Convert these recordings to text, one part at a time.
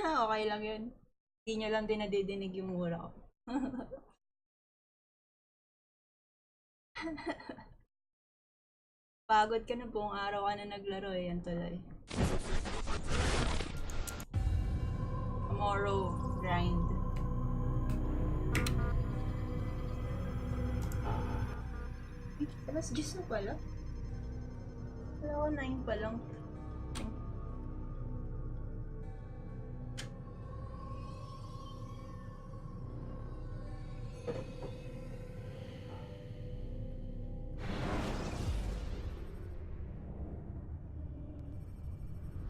Okay lang yun. Hindi nyo lang din nadidinig yung mura ko. Pagod ka na, buong araw ka na naglaro eh. Yan tuloy. Tomorrow, grind. Alas 10 na pala. Wala ko 9 pa lang.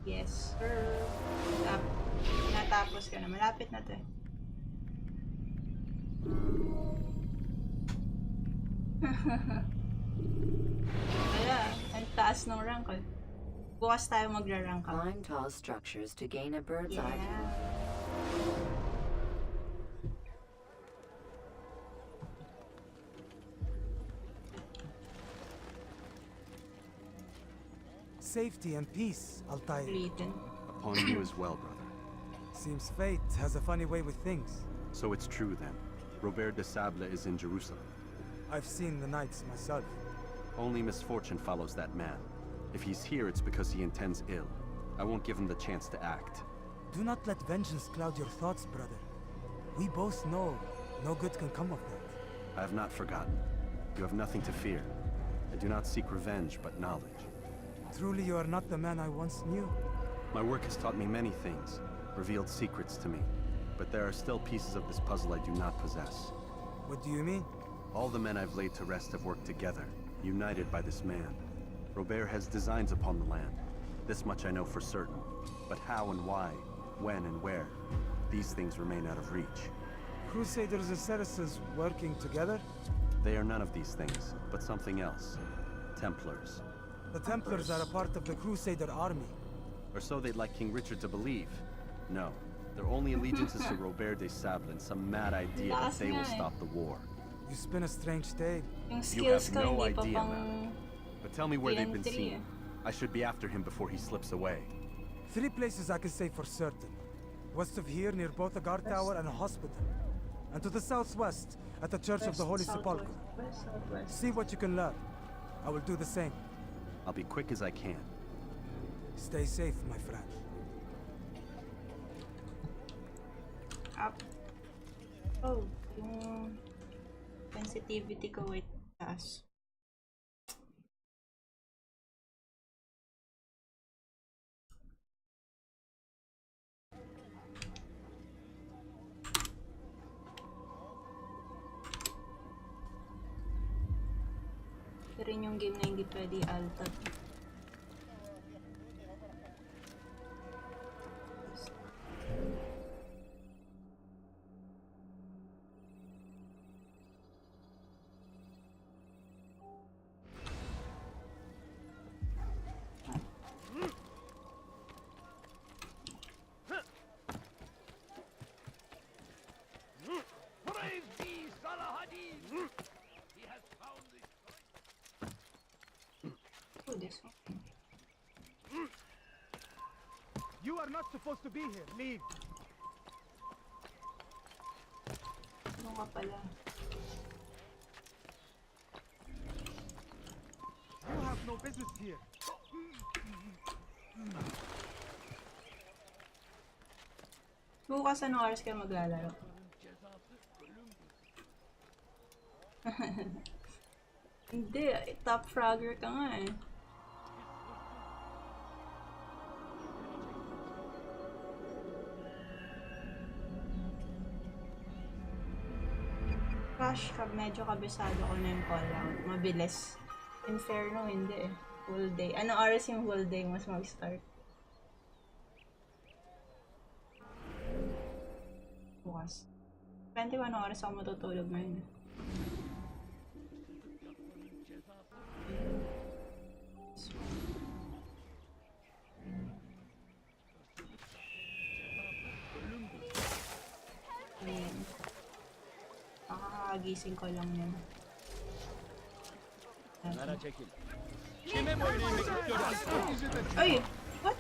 Yes, sir. Natapos ka na. Malapit na to eh. Wala. Ang taas ng rank ko. Bukas tayo magra-rank up. Climb tall structures to gain a bird's eye view. Safety and peace, Altair. Ulitin. Upon you as well, brother. Seems fate has a funny way with things. So it's true then. Robert de Sable is in Jerusalem. I've seen the knights myself. Only misfortune follows that man. If he's here, it's because he intends ill. I won't give him the chance to act. Do not let vengeance cloud your thoughts, brother. We both know no good can come of that. I have not forgotten. You have nothing to fear. I do not seek revenge, but knowledge. Truly you are not the man I once knew. My work has taught me many things, revealed secrets to me. But there are still pieces of this puzzle I do not possess. What do you mean? All the men I've laid to rest have worked together, united by this man. Robert has designs upon the land. This much I know for certain. But how and why, when and where, these things remain out of reach. Crusaders and Saracens working together? They are none of these things, but something else. Templars. The Templars are a part of the Crusader army. Or so they'd like King Richard to believe. No, their only allegiance is to Robert de Sable and some mad idea that they will stop the war. You spin a strange tale. Yung You have skills ko no hindi pa idea, pang... madam. But tell me where they've been PN3 seen. I should be after him before he slips away. 3 places I can say for certain. West of here, near both a guard tower and a hospital. And to the southwest, at the Church of the Holy Sepulchre. Southwest. See what you can learn. I will do the same. I'll be quick as I can. Stay safe, my friend. Up. Oh, yung sensitivity ko wait taas. Ito rin yung game na hindi pwede alta. Praise thee, Salahadin! He has found the... Oh, this one. You are not supposed to be here. Leave. Ano nga pala? You have no business here. Bukas anong oras kayo maglalaro? Hindi, top frogger ka nga eh. Crash, medyo kabisado ko na yung call out. Mabilis. Inferno, hindi eh. Full day. Anong oras yung full day mas mag-start? Bukas. 21 oras ako matutulog ngayon. Ayan. Nakakagising ko lang yan. Nara çekil. Kime boyun eğmek istiyorsun? Ay! What?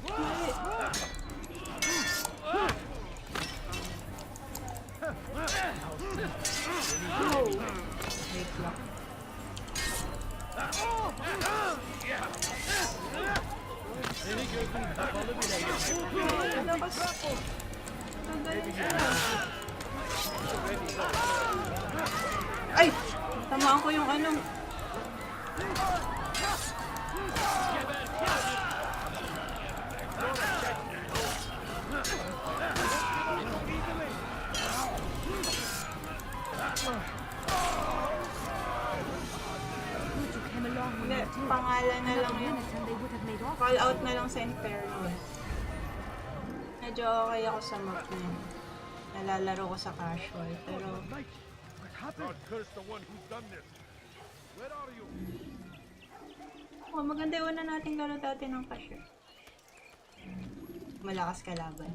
Ay! Tamaan ko yung ano. Hindi, pangalan na lang yun. Call out na lang sa Inferno. Medyo okay ako sa map na yun. Nalalaro ko sa casual, pero God curse the one who's done this. Where are you? maganda yung una nating laro dati ng cashier. Malakas kalaban.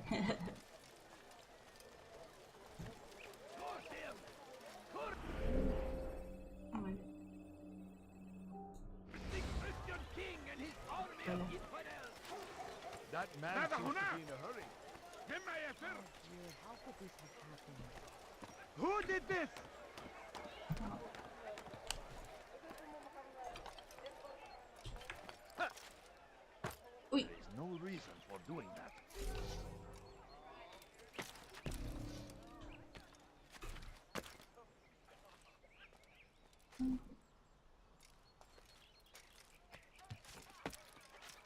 The Christian king and his army of infidels. That man seems to be in a hurry. How could this have happened? Who did this? Uy! There's no reason for doing that.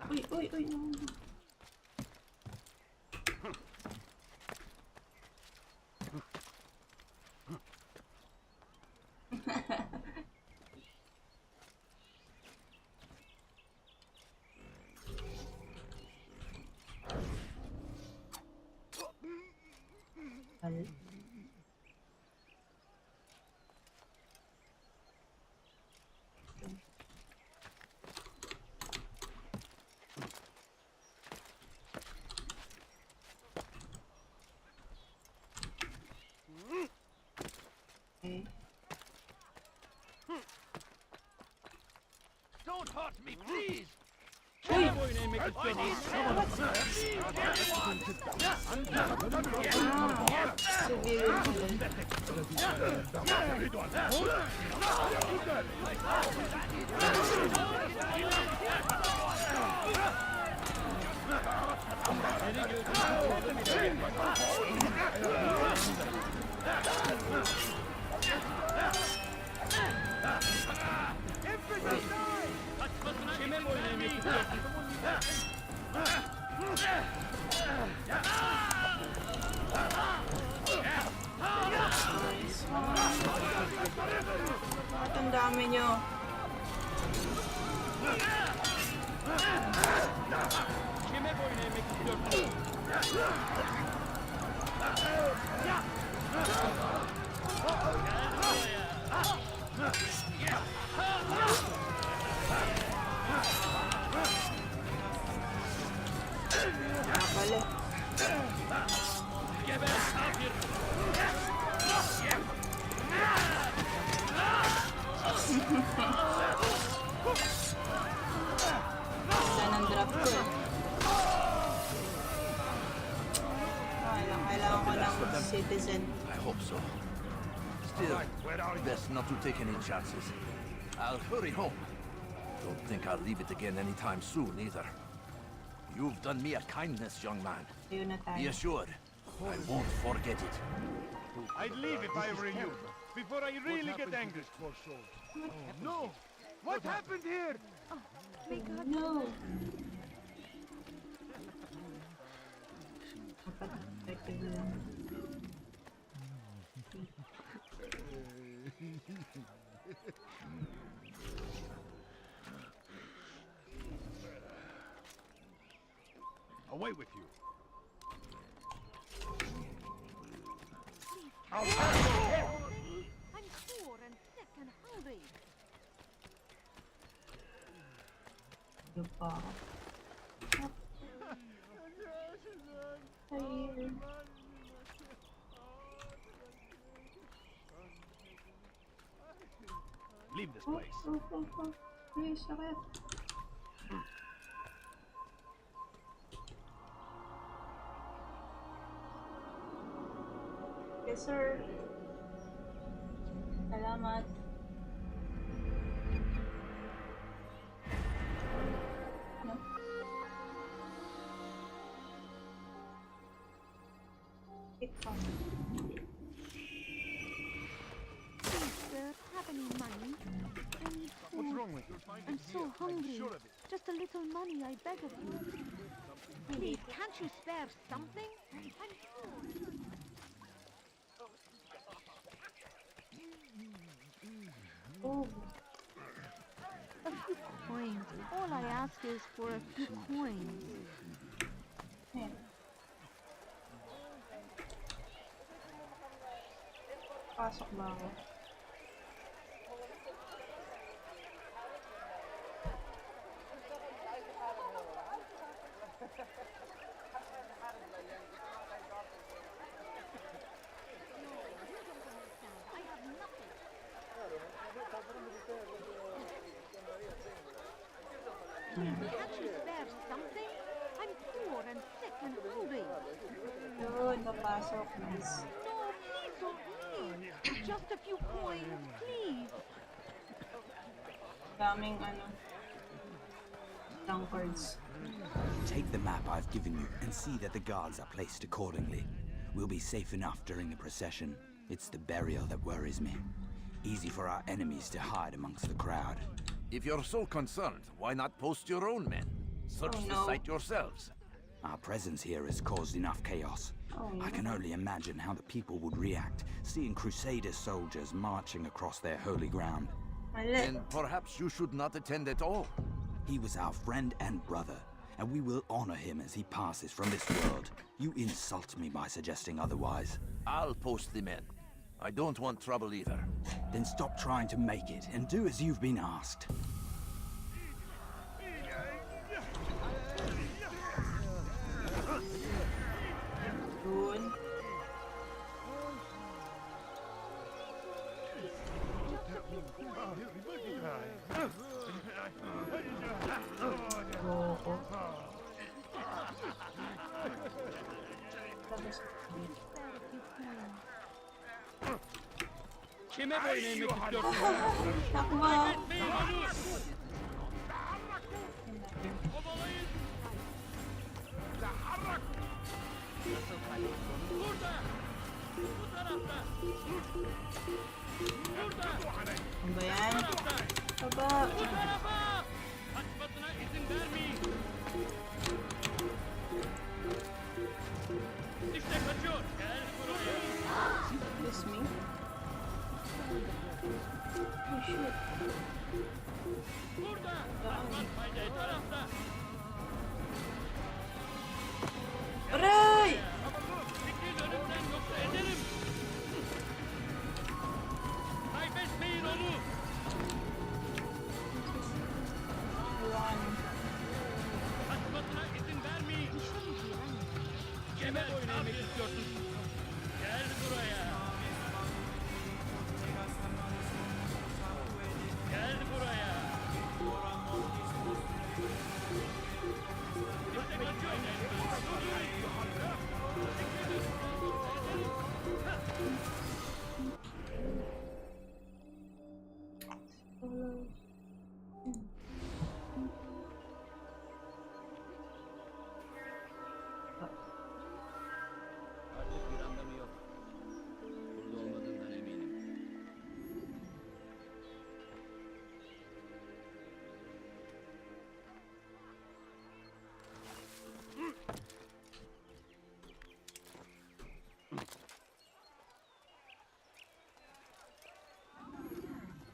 Uy, uy, uy, no. Al- Okay. Don't hurt me, please! Civilian. Bakit ang dami nyo? Pala. Ganda ng drop ko eh. Kailangan ko ng citizen. I hope so. Still, best not to take any chances. I'll hurry home. Don't think I'll leave it again anytime soon, either. You've done me a kindness, young man. Ayun na Be tayo. assured, I won't forget it. I'd leave if I were you. Before I really get angry. No! What happened here? No! Dapat effective lang. Away with you. I'm poor and sick and hungry. Yung pa ako. Ayun. Leave this place. Ay, sakit. Yes, sir. Salamat. No? Ikaw. Please, sir, have any money? I need What's food. wrong with you? I'm so hungry. Sure of it. Just a little money, I beg of you. Please, can't you spare something? I'm poor. Oh, A few coins. All I ask is for a few coins. ayan. Pasok ba ako? I have nothing. Can't you spare something? I'm poor and sick and hungry. Yun, papasok. Nice. No, please don't leave. Just a few coins, please. Daming ano. Drunkards. Take the map I've given you and see that the guards are placed accordingly. We'll be safe enough during the procession. It's the burial that worries me. Easy for our enemies to hide amongst the crowd. If you're so concerned, why not post your own men? Search Oh, the no. site yourselves. Our presence here has caused enough chaos. Oh, I no. can only imagine how the people would react, seeing Crusader soldiers marching across their holy ground. Mali. Then perhaps you should not attend at all. He was our friend and brother, and we will honor him as he passes from this world. You insult me by suggesting otherwise. I'll post the men. I don't want trouble either. Then stop trying to make it and do as you've been asked. Yun. Oo. Tapos, Kime boyun eğmek istiyorsun? takbo! Etmeyin onu! Kovalayın! Burada! Bu tarafta! Burada! Ano ba yan? Baba! Bu tarafa! Kaçmasına izin vermeyin! İşte kaçıyor! Gel buraya! Excuse me? Oh shit. Burada! Kaçmaz fayda tarafta! Aray! Çekil önümden yoksa ederim! Kaybetmeyin onu! Run. Kaçmasına izin vermeyin! Kime boyun eğmek istiyorsun? Gel buraya! Gel buraya! İşte kaçıyor! Artık bir anlamı yok. Burada olmadığından eminim.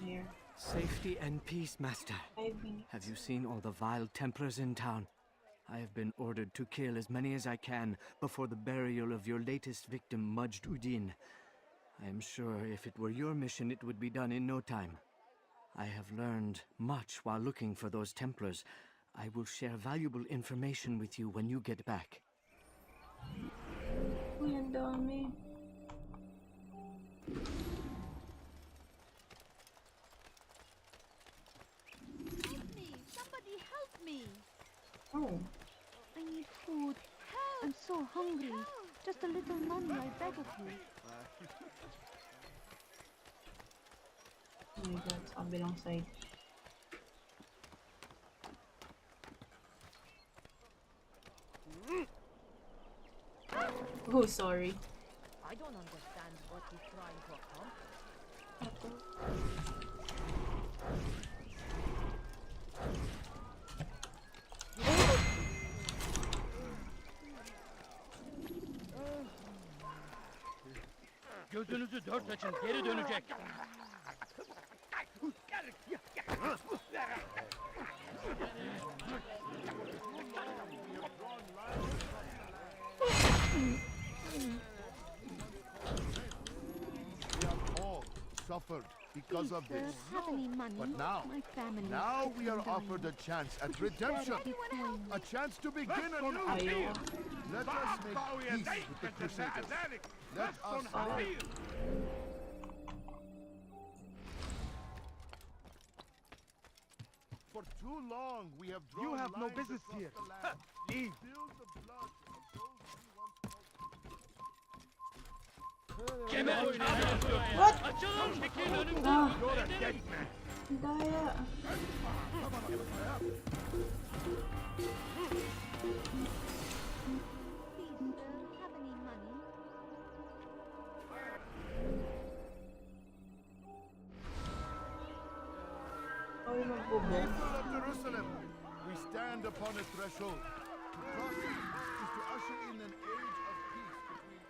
Here. Safety and peace, Master. 5 minutes. Have you seen all the vile Templars in town? I have been ordered to kill as many as I can before the burial of your latest victim, Majd Udin. I am sure if it were your mission, it would be done in no time. I have learned much while looking for those Templars. I will share valuable information with you when you get back. Uy, ang dami. Help me! Somebody help me! Oh. I need food. Help! I'm so hungry. Just a little money, I beg of you. Oh my god, sa kabilang side. Oh, sorry. I don't understand what he's trying to accomplish. Gözünüzü dört açın, geri dönecek. We have all suffered because of this. Have any money? But now, My family now is we are dying. offered a chance at redemption. A chance to begin anew. Ayaw. Let us make peace with the Crusaders. Let us live. For too long we have drawn You have no lines business across here. the land. Leave. Spill the blood of those we once Kemer istiyorsun. What? Açılın, çekilin önümden. Ah, You're a dead man. daya. Please, sir, have any money? Ay, magbubong. People of Jerusalem, we stand upon a threshold. To cross it is to usher in an age of peace between.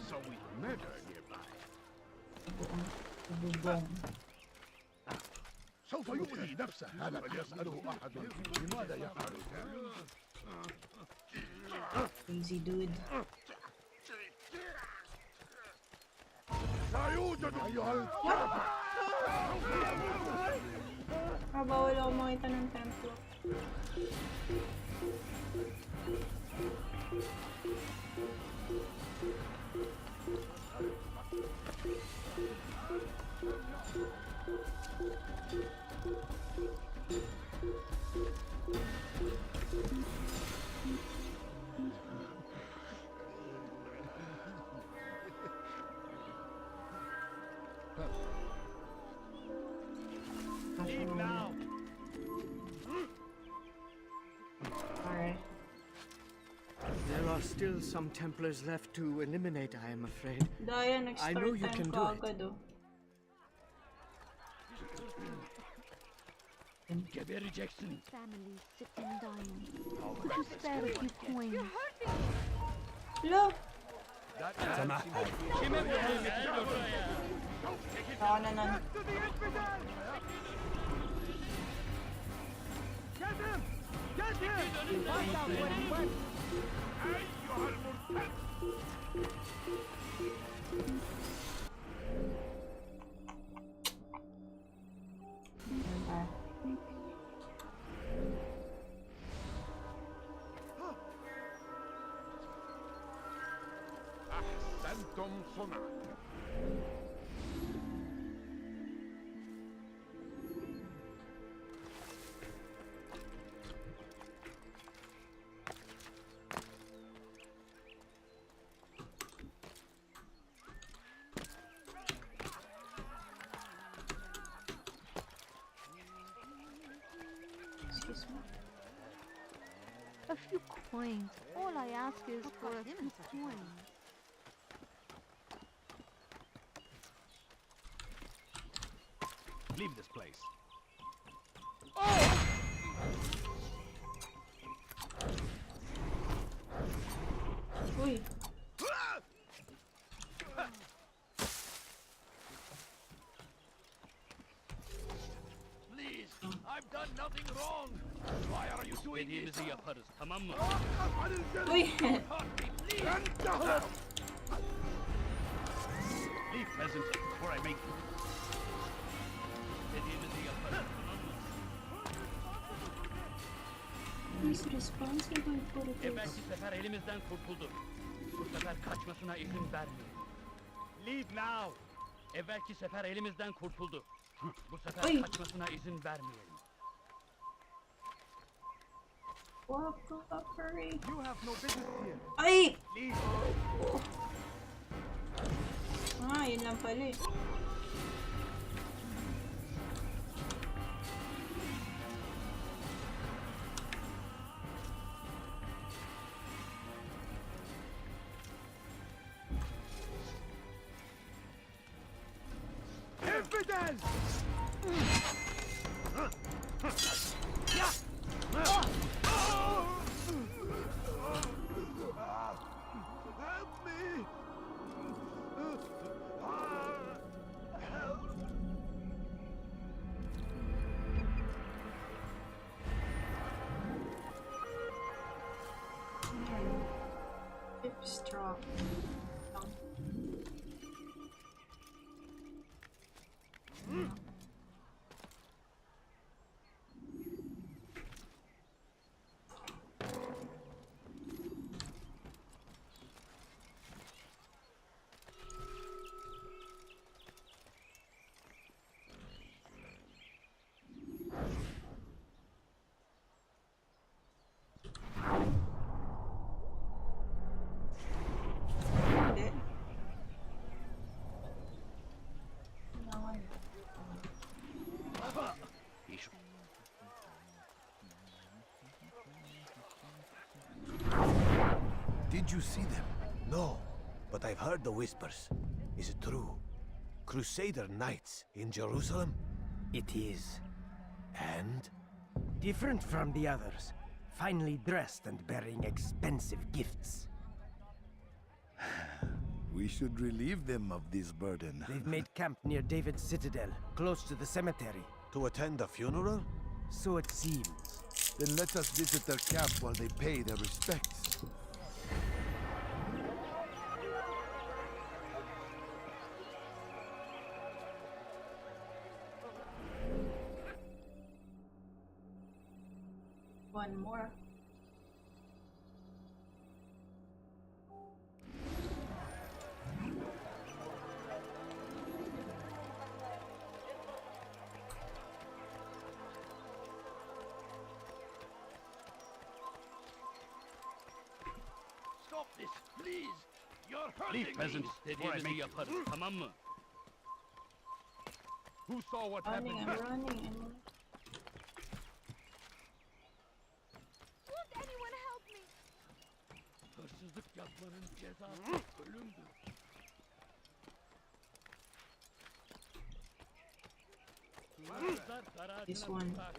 So we murder nearby. Bubong. سوف يؤذي نفسه هذا فليسأله أحد لماذا يفعل Crazy dude. لا يوجد أيها Bawal ako makita ng templo. Leave now. Alright. There are still some Templars left to eliminate, I am afraid. Daya, I know nag-start you time can ko do it. agad, oh. Gebereceksin. Family sick and dying. Could you spare a few coins? Lo! Kime vurdun? Gel buraya. Ako na nun. Get him! Get him! Find out where he went! Ah. أحسنتم صنعا. Excuse me. A few coins. All I ask is for a few coins. Leave this place. Uy! Please, I've done nothing wrong. Why are you doing this? Yaparız, tamam mı? Uy! Hurt me, please. Leave, peasant, before I make you. Dediğimizi yaparız, tamam mı? He's responsible for this. Evvelki sefer elimizden kurtuldu. Bu sefer kaçmasına izin vermeyin. Leave now. Evvelki sefer elimizden kurtuldu. Bu sefer Ay. kaçmasına izin vermeyelim. Walk up, hurry. You have no business here. Ay! Leave. Ah, yun lang pala eh. Infidel! Help me! Help! Straw. Hindi. Kailangan. Did you see them? No, but I've heard the whispers. Is it true? Crusader knights in Jerusalem? It is. And? Different from the others. Finely dressed and bearing expensive gifts. We should relieve them of this burden. They've made camp near David's citadel, close to the cemetery. To attend a funeral? So it seems. Then let us visit their camp while they pay their respects. One more. Stop this, please. You're hurting me. Peasant, dediğimizi yaparız, tamam mı? Who saw what Running, happened? I'm running. Won't anyone help me? Hırsızlık yapmanın cezası ölümdür. Hırsızlar kara This ağacına one. tutar.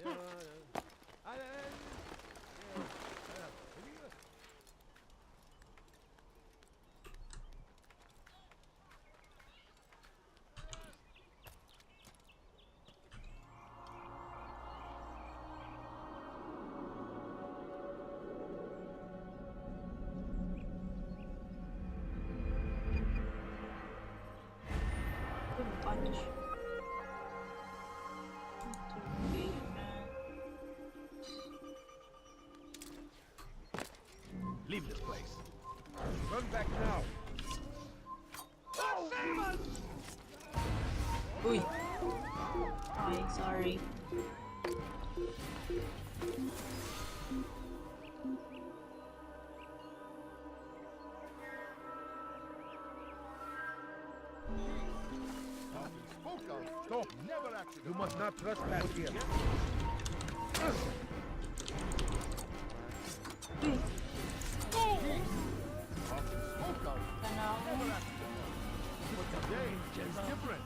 Good punch. Leave this place. Run back now. Uy. Ay, sorry. Spoke out. Stop. Never acted. You must not trespass here. Uy. Spoke out. Tanaw. Today is different.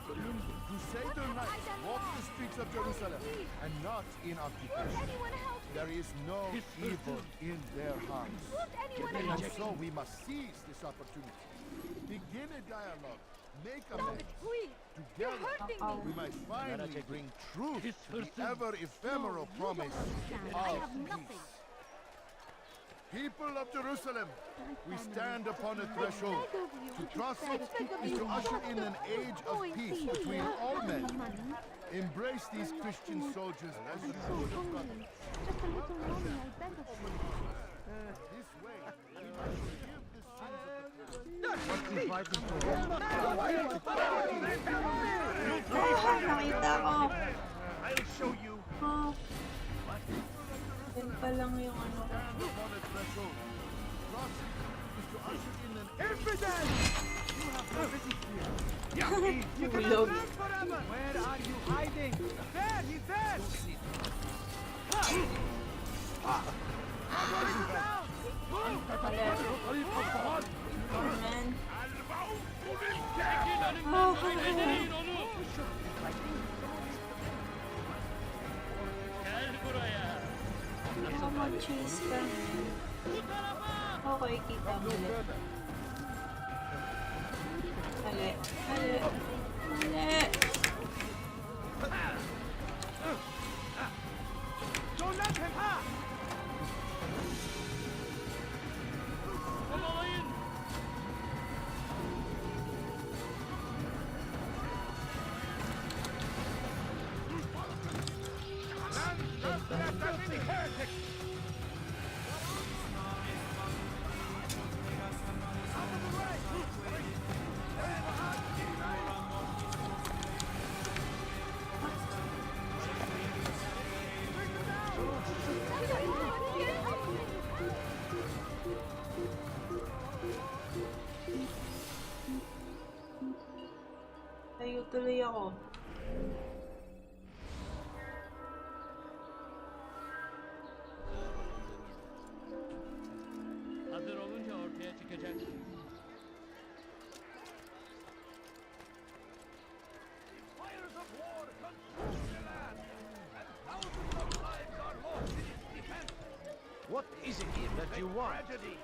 Crusader knights walk the streets of Jerusalem and not in occupation. Anyone help me? There is no evil in their hearts. Won't anyone And help me? so we must seize this opportunity. Begin a dialogue. Make Stop amends. it, please. You're Together, hurting we me. might finally bring truth His to the hırsız. ever ephemeral You promise don't understand. I of have nothing. peace. People of Jerusalem, we stand upon a threshold. To cross it is to usher in an age of peace between all men. Embrace these Christian soldiers as the food of God. Just a little money, I beg of you. This way, we must forgive the sins of the What's he fighting for? Oh, nakita ko. I'll show you. Oh. Yan pa lang yung ano. upon a threshold. Crossing is to usher in an Infidel! You have no business here. You cannot Hulog. live forever. Where are you hiding? There, he's there. Man. Çekil önümden, kaybederin onu. cheese ka. Okay, kita mo ulit. Mali. Mali. Mali. Don't let him pass! Kovalayın! Tayo tuloy ako. Hazır olunca ortaya çıkacaksın. Fires of war consume the land, and thousands of lives are lost in its defense. What is it here that you want? Tragedy.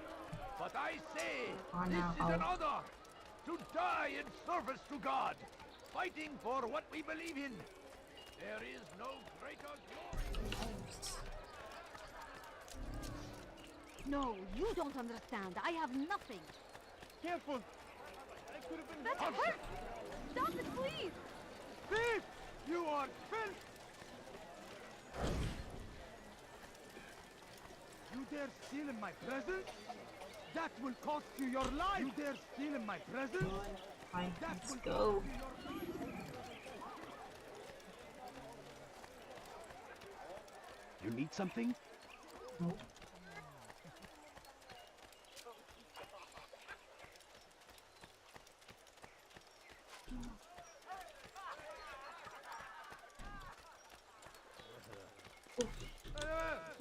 But I say, Oh, this no. is an honor to die in service to God, fighting for what we believe in. There is no greater glory. No, you don't understand. I have nothing. Careful! I could have been That hurts! Stop it, please! Thief! You are filth! You dare steal in my presence? That will cost you your life! You dare steal in my presence? Fine, That let's will go. cost you your life! You need something?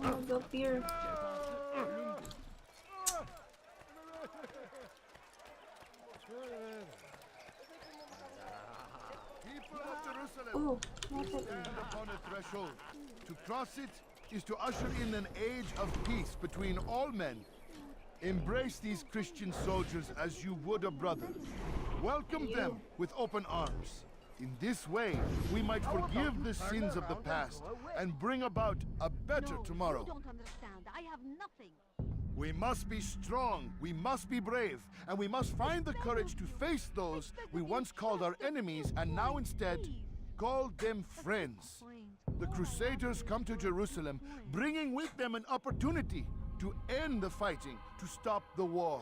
Oh, go here. People of Jerusalem, Oh, stand upon a threshold. To cross it is to usher in an age of peace between all men. Embrace these Christian soldiers as you would a brother. Welcome them with open arms. In this way, we might forgive the sins of the past and bring about a better No, tomorrow. you don't understand. I have nothing. We must be strong, we must be brave, and we must find the courage to face those we once called our enemies and now instead call them friends. The Crusaders come to Jerusalem, bringing with them an opportunity to end the fighting, to stop the war.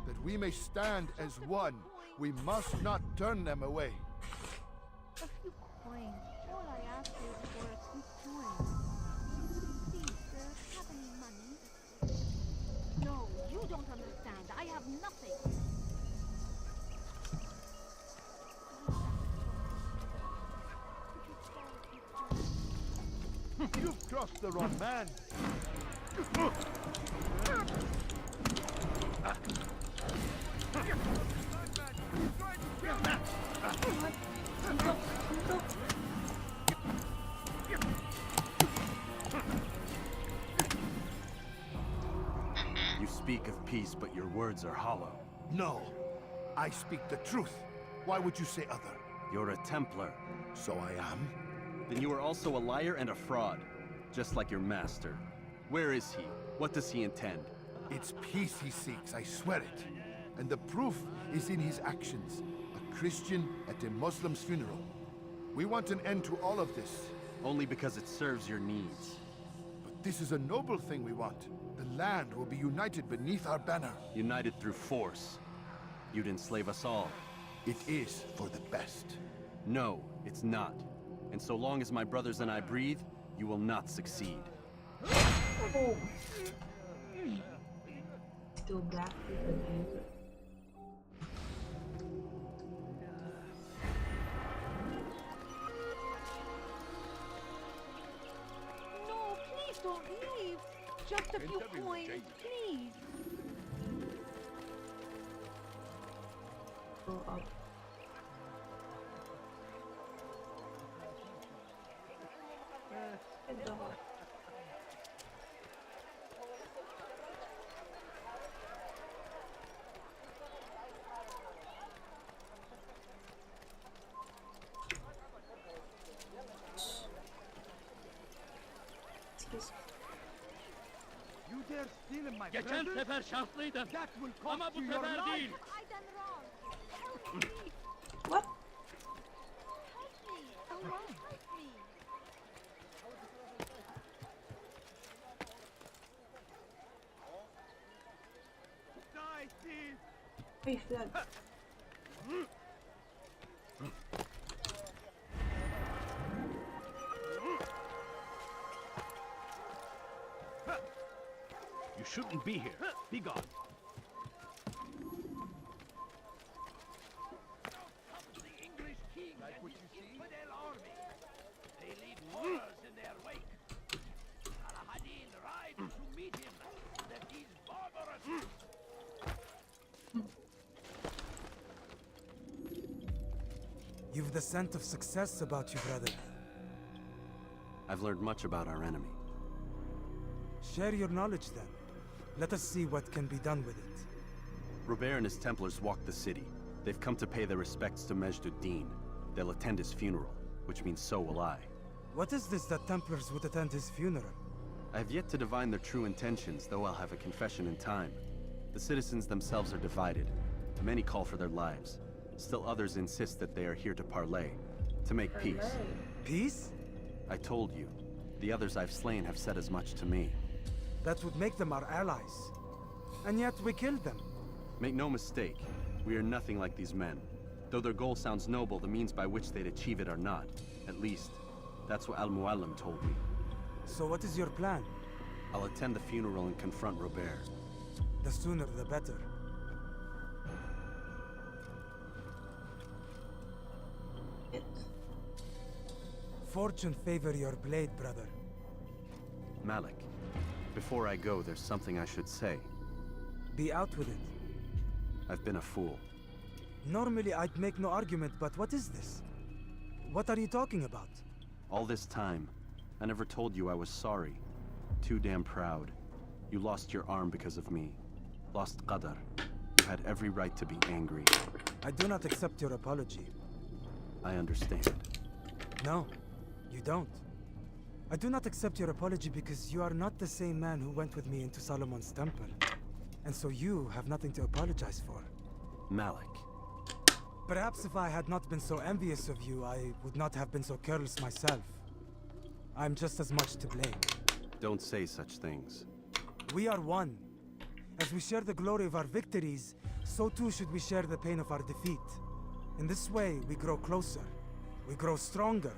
That we may stand as one, we must not turn them away. A few coins. All I ask is for a few coins. Please, sir, have any money? No, you don't understand. I have nothing. You've crossed the wrong man. You speak of peace, but your words are hollow. No, I speak the truth. Why would you say other? You're a Templar. So I am. Then you are also a liar and a fraud, just like your master. Where is he? What does he intend? It's peace he seeks, I swear it. And the proof is in his actions. A Christian at a Muslim's funeral. We want an end to all of this. Only because it serves your needs. But this is a noble thing we want. The land will be united beneath our banner. United through force. You'd enslave us all. It is for the best. No, it's not. And so long as my brothers and I breathe, you will not succeed. Oh. Two black people here. No, please don't leave. Just a few coins, please. Go up. Ito. my Geçen presence? sefer şanslıydım. That will cost Ama bu you your sefer life. değil. I done wrong. Help me. What? Help me. Someone help me. Die, thief! Uy, flag. You shouldn't be here. Be gone. The English king and his infidel army. They leave horrors in their wake. Al-Hadin rides to meet him. That is barbarous. You've the scent of success about you, brother. I've learned much about our enemy. Share your knowledge then. Let us see what can be done with it. Robert and his Templars walk the city. They've come to pay their respects to Majd ud-Din. They'll attend his funeral, which means so will I. What is this that Templars would attend his funeral? I have yet to divine their true intentions, though I'll have a confession in time. The citizens themselves are divided. Many call for their lives. Still others insist that they are here to parley, to make peace. Peace? I told you. The others I've slain have said as much to me. That would make them our allies. And yet we killed them. Make no mistake, we are nothing like these men. Though their goal sounds noble, the means by which they'd achieve it are not. At least, that's what Al-Mualim told me. So what is your plan? I'll attend the funeral and confront Robert. The sooner the better. Fortune favor your blade, brother. Malik, before I go, there's something I should say. Be out with it. I've been a fool. Normally I'd make no argument, but what is this? What are you talking about? All this time, I never told you I was sorry. Too damn proud. You lost your arm because of me. Lost Qadar. You had every right to be angry. I do not accept your apology. I understand. No, you don't. I do not accept your apology because you are not the same man who went with me into Solomon's temple. And so you have nothing to apologize for. Malik. Perhaps if I had not been so envious of you, I would not have been so careless myself. I'm just as much to blame. Don't say such things. We are one. As we share the glory of our victories, so too should we share the pain of our defeat. In this way, we grow closer. We grow stronger.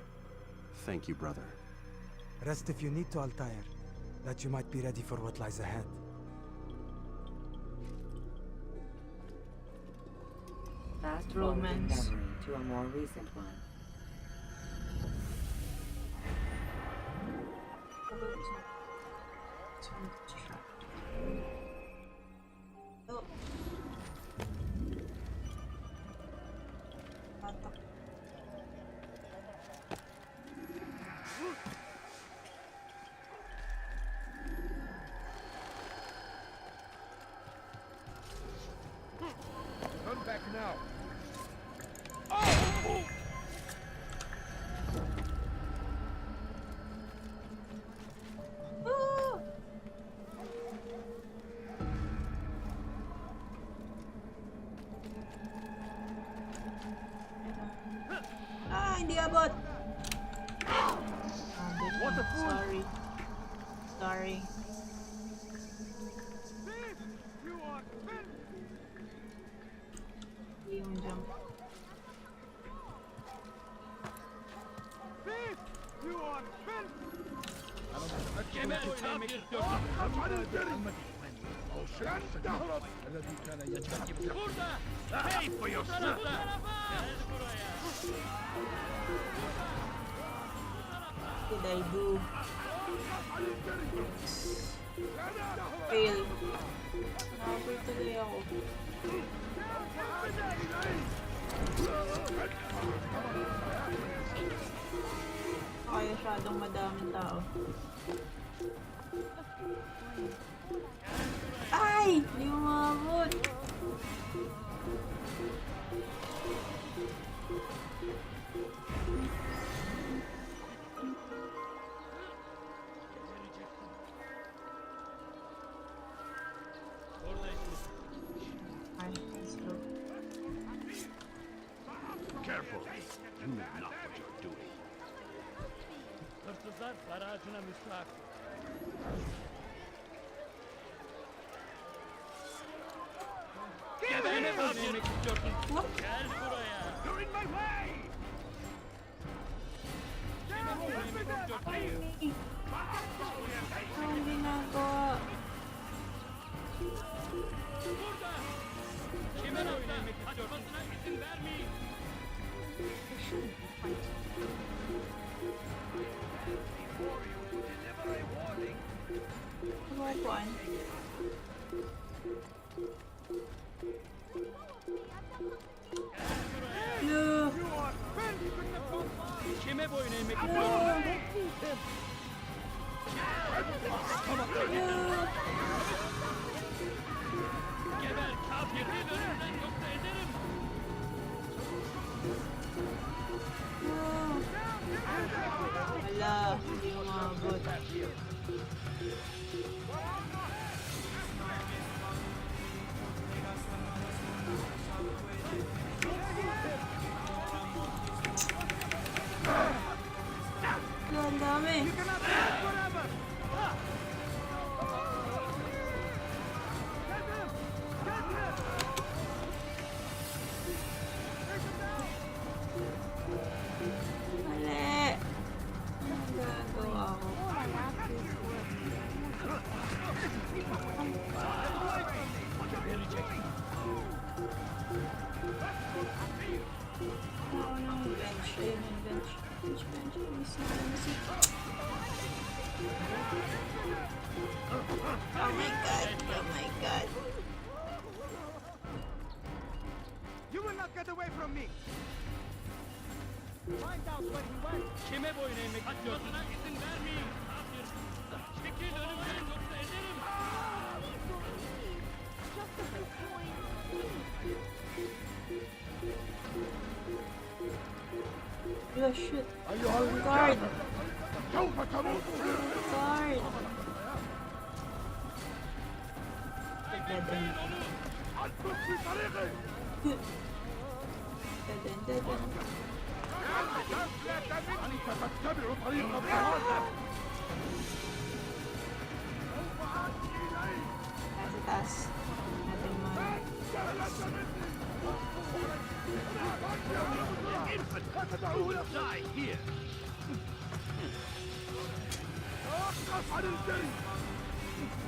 Thank you, brother. Rest if you need to, Altair, that you might be ready for what lies ahead. Fast forward in Romance. memory to a more recent one. Oh. Patok. Turn back now. Ah! Ah, hindi abot. What a fool! Sorry. Sorry. Thief! You are filthy! Hindi yung jump. Thief! You are filthy! Gebertem bir Burada! Hey for yourself! What did I do? Fail. Nakapil tuloy ako. Kaya masyadong madaming tao. Ay! Hindi mo maabot! careful. You know not what you're doing. Hırsızlar dar ağacına müstahak. Gebene vazgeçmek istiyorsun. Gel buraya. You're in my way. Anong ginagawa? Burada. Kime oynamak kaçmasına izin vermeyin. Kumakuan. No. Kime boyun eğmek istiyorsun? Geber kafir, önümden yoksa ederim. Wala, hindi umabot. Ang dami. Mali. Anong gagawa ko? Ako ng bench. Ayun yung bench. Bench. Oh my god. Oh my god. You will not get away from me. Find out where he went. Kime boyun eğmek istiyorsun? İzin vermeyin. Kafir. Çekil önümden yoksa ederim. Just a few coins. Oh shit. أيها Guard. سوف تموت. Guard. Dead end. اترك في طريقي. Dead end. Dead end. أنت تتبع طريق الضلال. Taas. Nothing more. Die here. توقف عن الجري.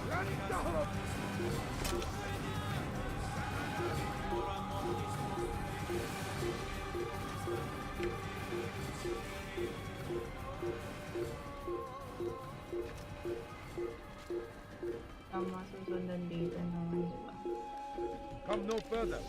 لن تهرب. Tama, susundan dito naman, diba? Come no further.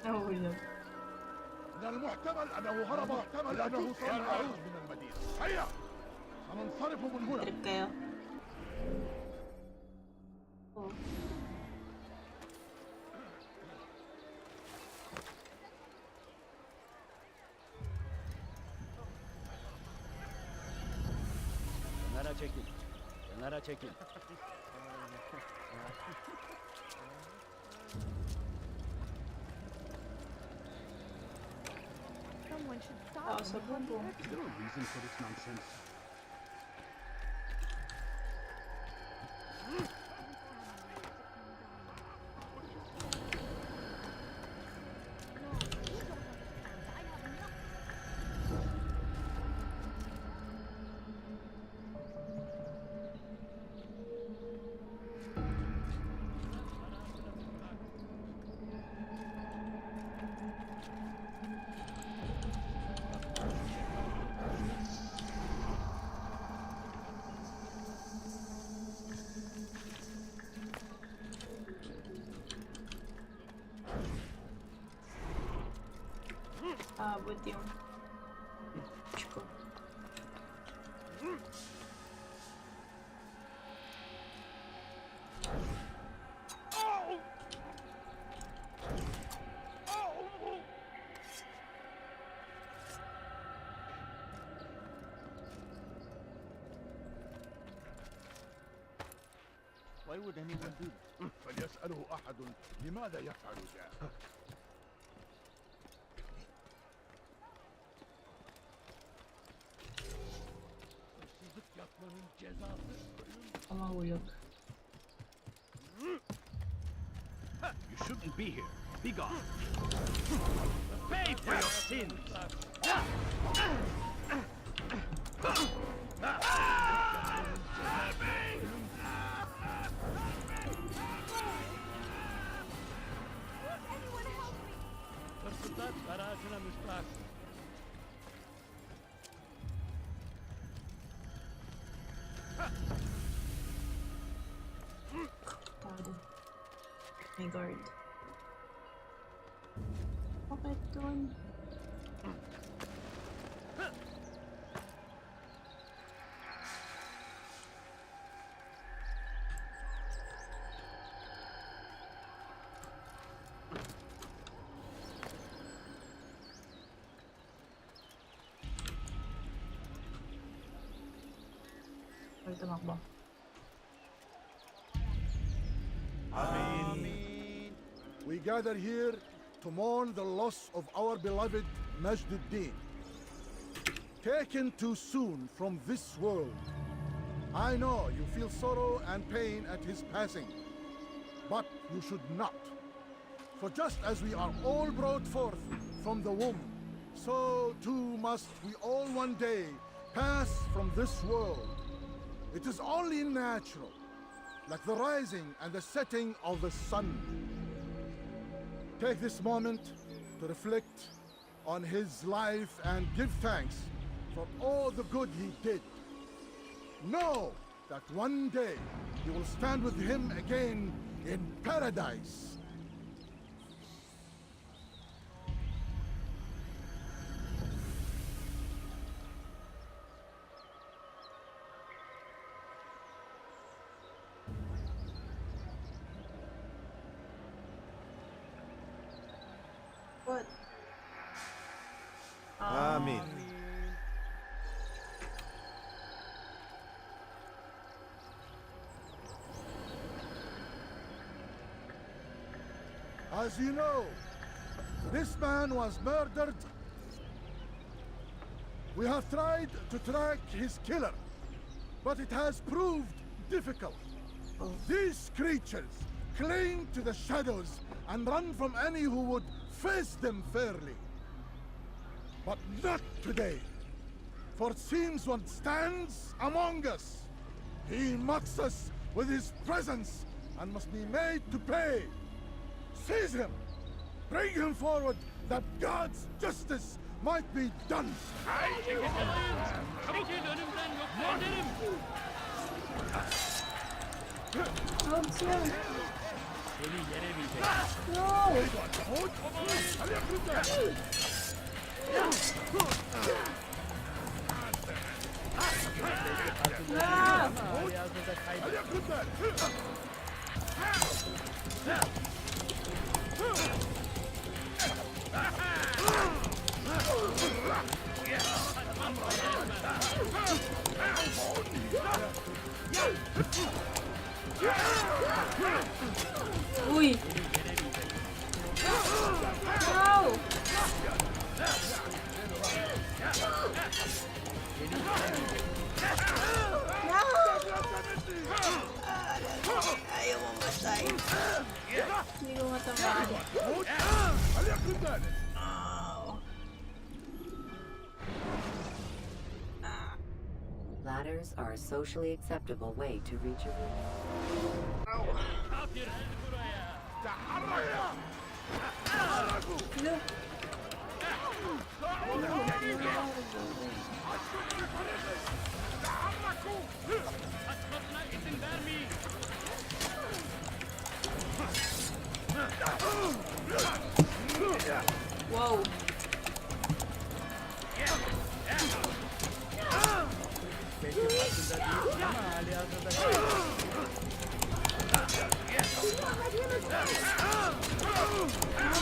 Nahulog. من المحتمل أنه هرب واحتمل أنه سيخرج من المدينة. هيا سننصرف من هنا. Trip kayo. Oh. Kenara çekil. Kenara çekil. Someone should stop Tao him sa before he bubong. hurts Is there a reason for this nonsense? Abot yung ko. Why would anyone do that? فليسأله أحد لماذا يفعل ذلك. Hırsızlık yapmanın cezası ölüm. Mahulog. You shouldn't be here. Be gone. Pay for your sins. Hırsızlar garajına müstahak. Pardon. My guard. Bakit dun? Ay, tumakbo. Amen. We gather here to mourn the loss of our beloved Majduddin, taken too soon from this world. I know you feel sorrow and pain at his passing, but you should not. For just as we are all brought forth from the womb, so too must we all one day pass from this world. It is only natural, like the rising and the setting of the sun. Take this moment to reflect on his life and give thanks for all the good he did. Know that one day you will stand with him again in paradise. What? Amen. As you know, this man was murdered. We have tried to track his killer, but it has proved difficult. These creatures cling to the shadows and run from any who would face them fairly. But not today, for it seems one stands among us. He mocks us with his presence and must be made to pay. Seize him! Bring him forward that God's justice might be done! Çekil önümden yoksa ederim. Seni yenemeyecek. Uy! No! Ayaw mo matay. Hindi ko matamaan. Ladders are a socially acceptable way to reach a room. Look! Kaçmasına izin vermeyin. Wow!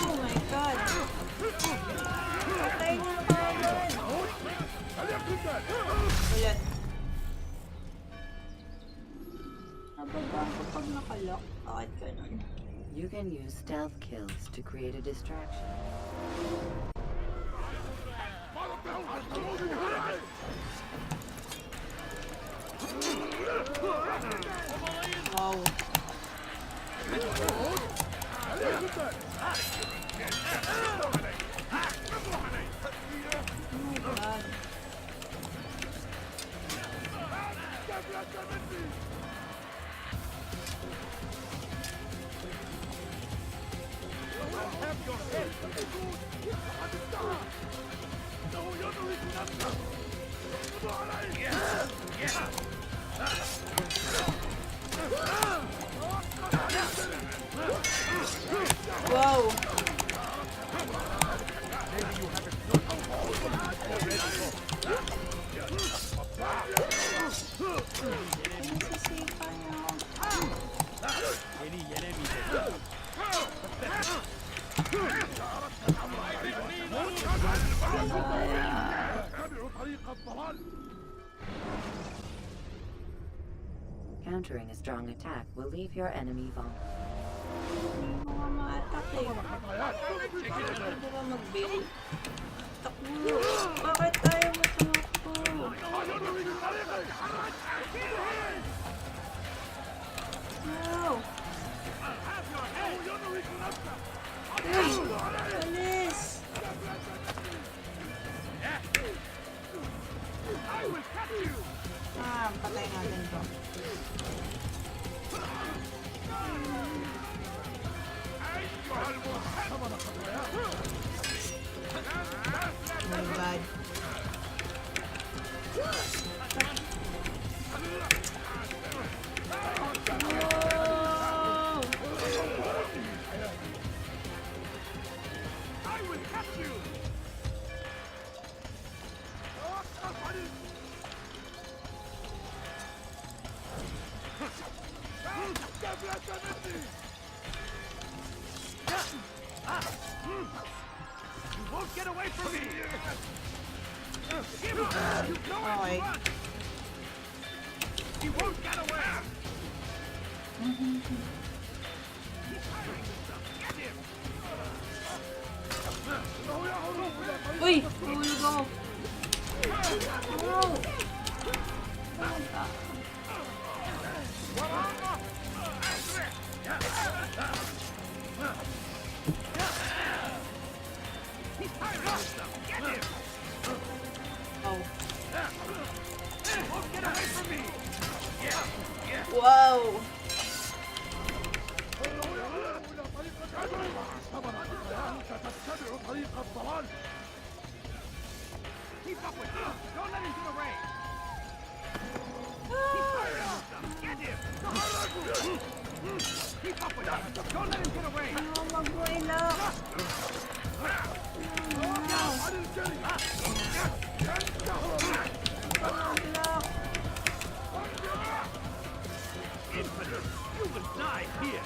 Oh my God! Patay niyo kagad! Ulit. Kapag nakalock, bakit ganun? You can use stealth kills to create a distraction. Wow. Oh my god. Wow. Nasisipa niyo. Countering a strong attack will leave your enemy vulnerable. Mga ma-attack eh. Hindi ba mag-build? Takbo! Bakit tayo matakbo? No! Uy! Alis! Ah, patay natin to. Oh my god. No! You won't get away from me! Okay. He won't get away! Uy! Tulog ako. No! Oh. Get away from me! Wow! Keep up with him! Don't let him get away! Get him! Keep up with him! Don't let him get away! Ano mag-buila? Infidel! You will die here!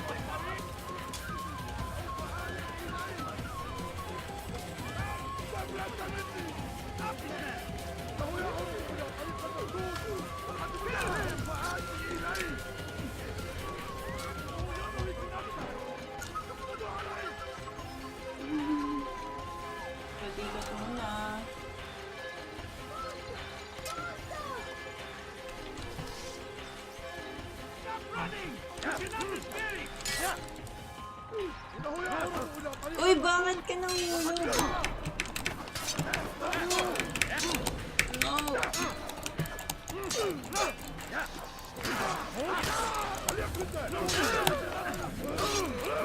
Paligot muna. Uy, bakit ka nahulog? No.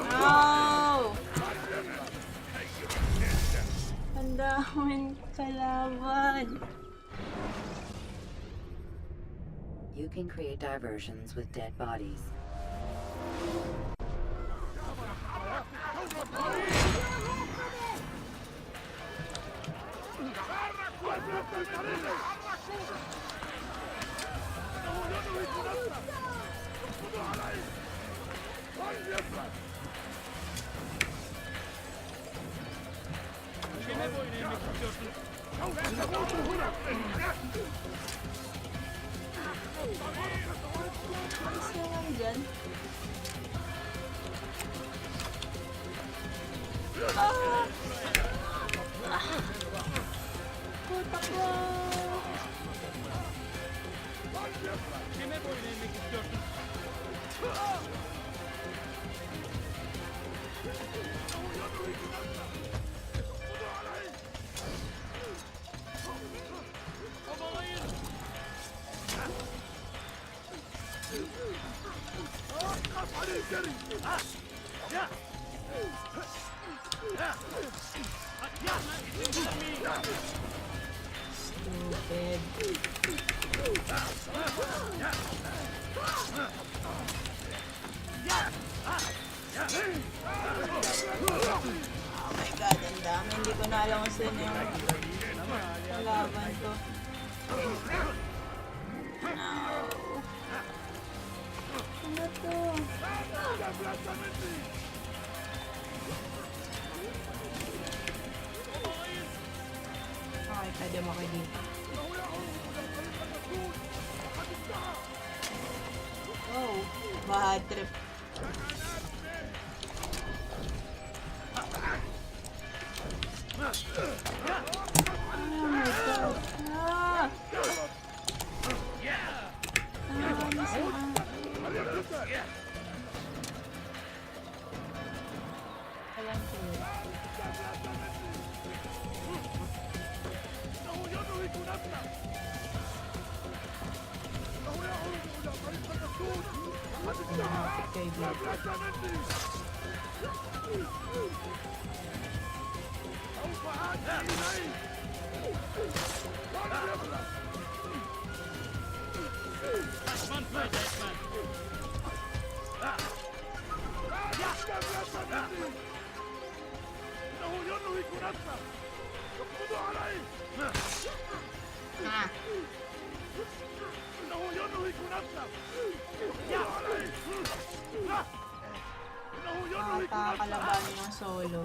No! Ang daming kalaban. You can create diversions with dead bodies. Kime boyun eğmek istiyorsun? Alis naman dyan. Ah! Putak ko! Kime boyun eğmek istiyorsun? Kovalayın! Hadi içeri! Ya! Katliamlar izin vermeyin! Stupid. Oh my god, ang dami. Hindi ko na alam kung sino yung kalaban ko. No. Ano to? Okay, pwede mo kayo dito. Oh, bad trip. Oh my god. Ah! Alam ko yun. Okay, Kaçman fayda etmez! Ah! Nakakalaban ng solo.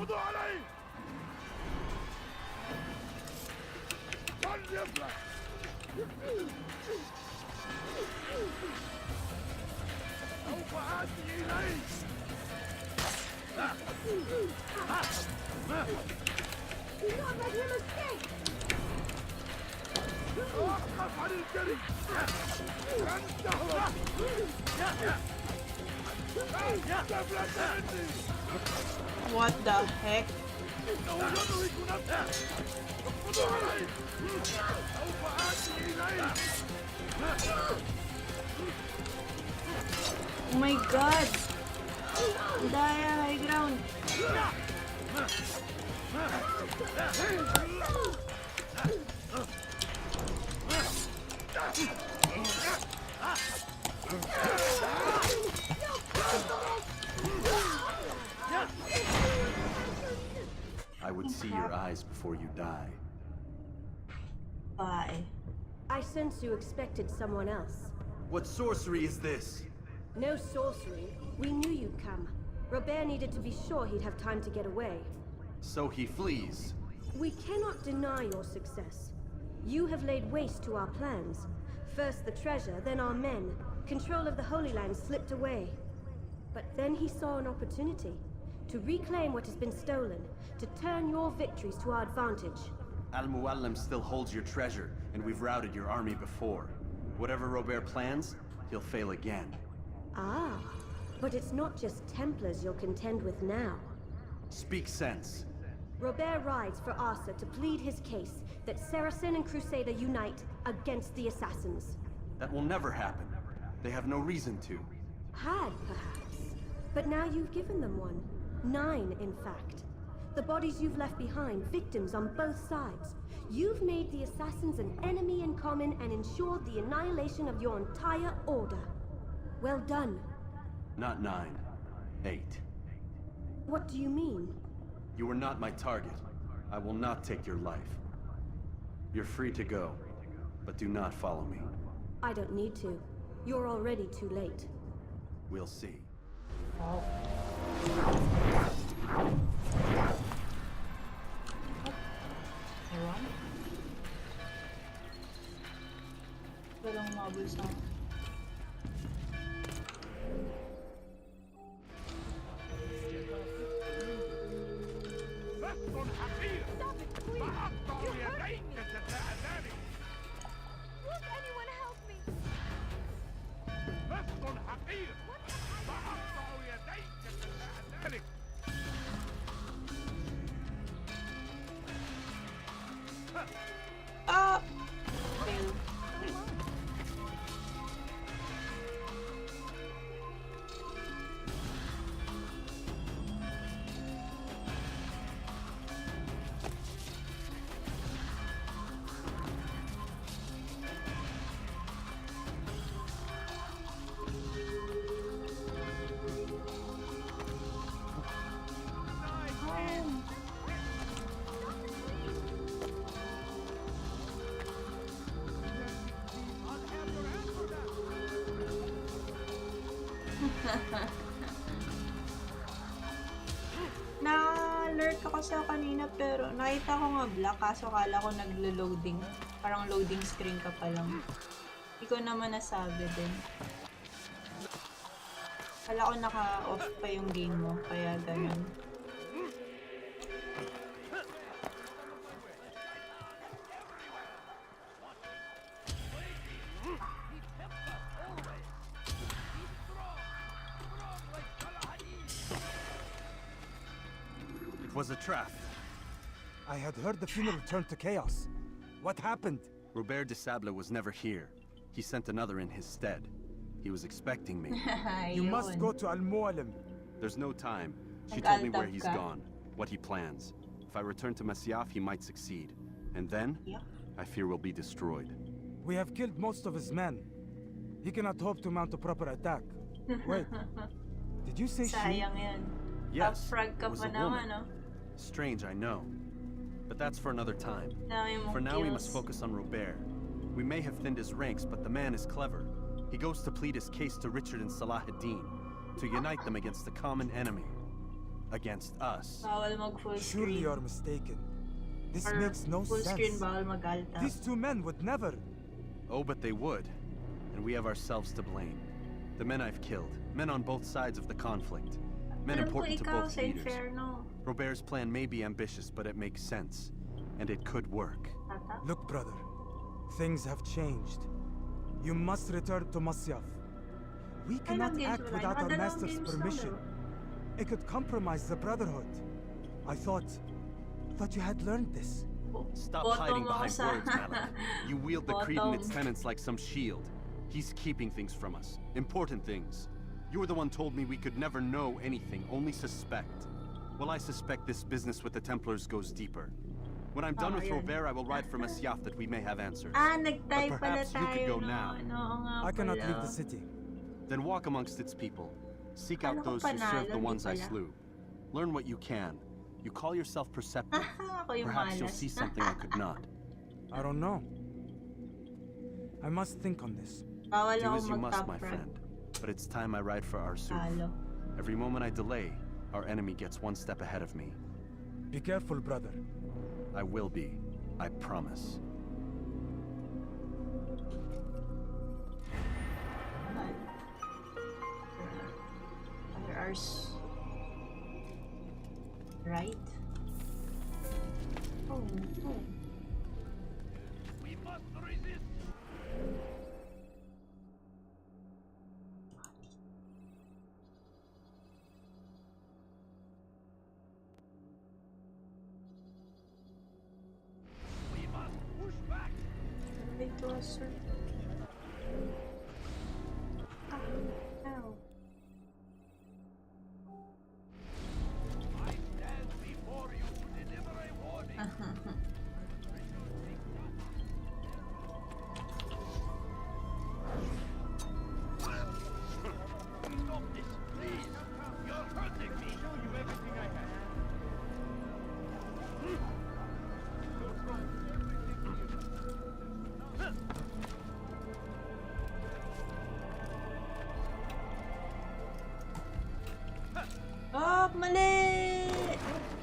Do not let him escape! What the heck? Oh my god! Daya, high ground! I would see your eyes before you die. Bye. I sense you expected someone else. What sorcery is this? No sorcery. We knew you'd come. Robert needed to be sure he'd have time to get away. So he flees. We cannot deny your success. You have laid waste to our plans. First the treasure, then our men. Control of the Holy Land slipped away. But then he saw an opportunity to reclaim what has been stolen, to turn your victories to our advantage. Al-Mualim still holds your treasure, and we've routed your army before. Whatever Robert plans, he'll fail again. Ah, but it's not just Templars you'll contend with now. Speak sense. Robert rides for Arsa to plead his case that Saracen and Crusader unite against the Assassins. That will never happen. They have no reason to. Had, perhaps. But now you've given them one. 9, in fact. The bodies you've left behind, victims on both sides. You've made the Assassins an enemy in common and ensured the annihilation of your entire order. Well done. Not 9. 8. What do you mean? You are not my target. I will not take your life. You're free to go, but do not follow me. I don't need to. You're already too late. We'll see. Walang mabul sa Na-alert ako sa kanina pero nakita ko nga black kaso kala ko naglo-loading. Parang loading screen ka pa lang. Hindi ko naman nasabi din. Kala ko naka-off pa yung game mo, kaya ganun. It was a trap. I had heard the funeral turned to chaos. What happened? Robert de Sable was never here. He sent another in his stead. He was expecting me. You must go to Al-Mualim. There's no time. She told me where he's gone, what he plans. If I return to Masyaf, he might succeed. And then, I fear we'll be destroyed. We have killed most of his men. He cannot hope to mount a proper attack. Wait, did you say she? Sayang yan. Yes, Frag ka it was pa a naman, woman. no? Strange, I know. But that's for another time. Dami mong For now, we must kills. focus on Robert. We may have thinned his ranks, but the man is clever. He goes to plead his case to Richard and Salahuddin, to unite them against the common enemy. Against us. Bawal mag full screen. Surely you're mistaken. This Or makes no full screen sense. bawal mag-alta. These two men would never. Oh, but they would. And we have ourselves to blame. The men I've killed, men on both sides of the conflict. Men Alam ko important to ikaw both sa leaders. Inferno. Robert's plan may be ambitious, but it makes sense. And it could work. Look, brother. Things have changed. You must return to Masyaf. We cannot games act wala? without our Nakadalawang master's games lang, permission. bro. It could compromise the Brotherhood. I thought you had learned this. Stop Bottom hiding ako behind sa- words, Malik. You wield the creed and its Bottom. tenets like some shield. He's keeping things from us. Important things. You were the one told me we could never know anything, only suspect. Well, I suspect this business with the Templars goes deeper. When I'm done with yan. Robert, I will ride for Masyaf that we may have answers. Nag-type But pala perhaps you could tayo, go no? now. Oo nga I cannot pala. leave the city. Then walk amongst its people. Seek Ano out ko those who serve panalo, the di ones I pala. slew. Learn what you can. You call yourself perceptive. Ako yung Perhaps you'll malas. see something I could not. I don't know. I must think on this. Bawal Do ako as you must, mag-top my frag. friend. But it's time I ride for Arsuf. Talo. Every moment I delay, our enemy gets one step ahead of me. Be careful, brother. I will be. I promise. Other Ars. Right? Oh, no. We must resist. We must push back. It was Ow. I stand before you to deliver a warning. Stop this, please. You're hurting me. Show you everything I have. Oh, mali!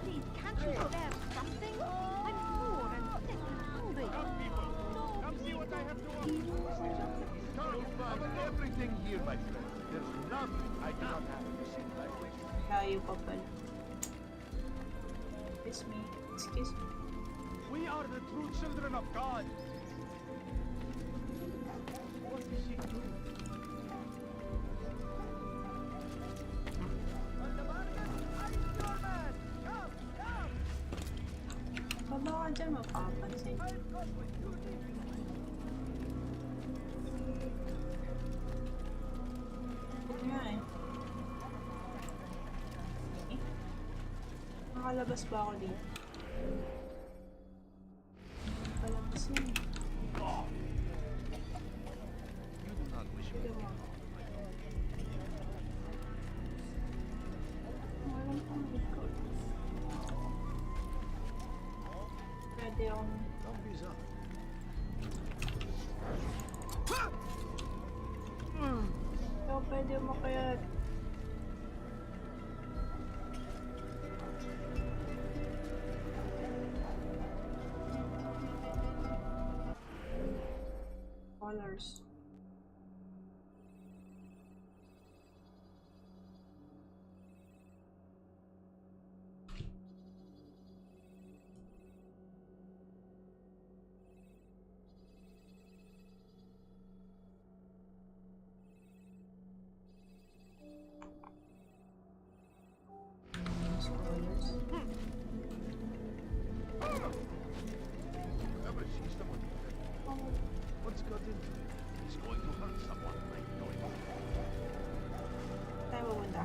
Please, can't you spare something? I'm poor and sick and hungry. Come see what I have to offer. Come, find everything here, my friend. There's nothing I cannot have. Layo pa pala. Excuse me. Excuse me. We are the true children of God. What is she doing? Baba ka dyan, mapapansin. Huwag nga eh. Nakalabas ba ako dito? Nakalabas yun. Sige mo. Walang pang record. Pwede akong... Ikaw pwede mo kaya colors. These colors. Whoever sees someone, what's got into it? He's going to hurt someone. I know it. Tayo pupunta.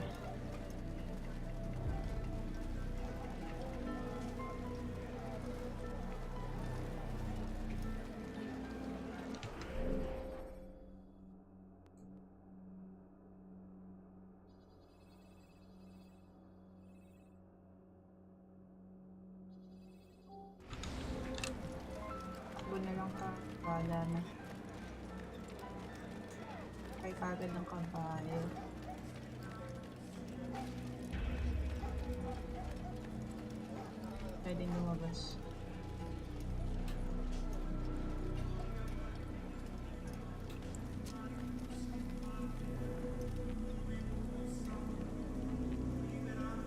Takbo na lang ka. Wala na. Kay kagad ng kabayo. Pwedeng lumabas.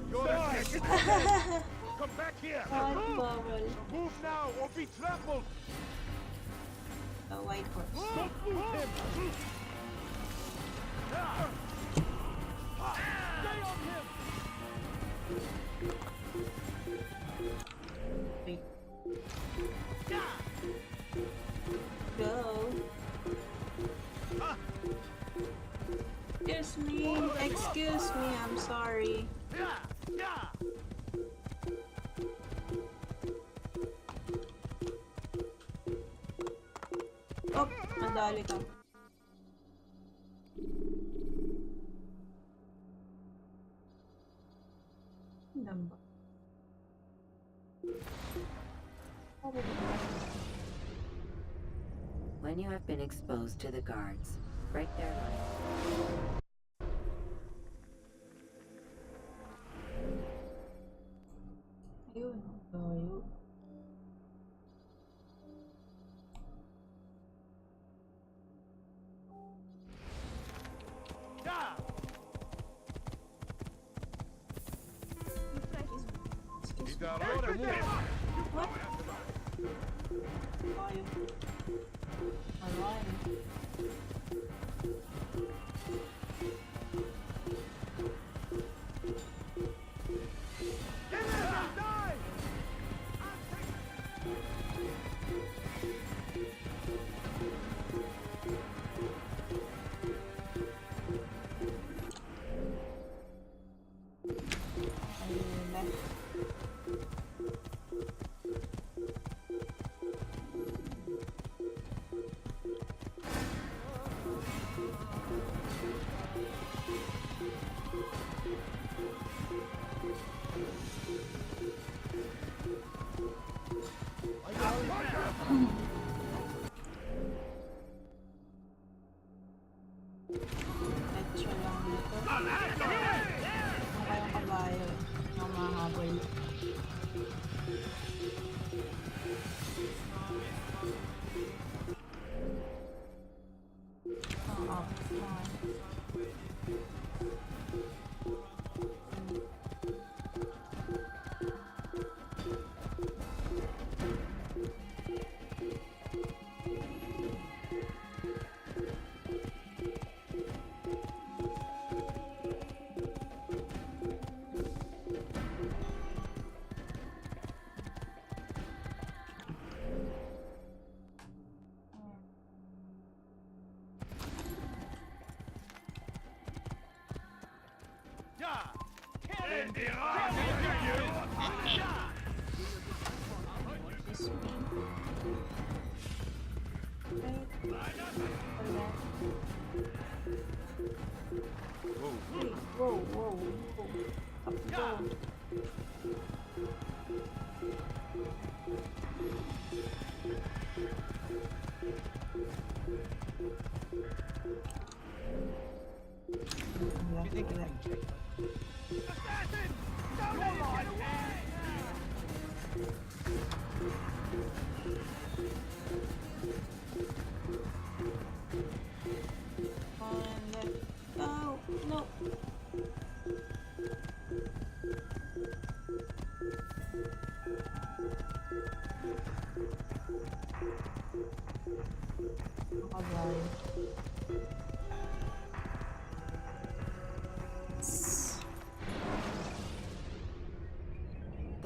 You're a Come back here! White bubble. Move now or be trampled! A white horse. Don't move him! Stay on him! Wait. Go. Excuse me. Excuse me. I'm sorry. Oh, nadali ka. Namba. When you have been exposed to the guards, break their line. Ayun, tayo. What? Tayo. Alright. Ayun na. Medyo lang dito. Ang kabayo. Ang mahabol. Oo. Whoa, whoa, whoa. Up we go.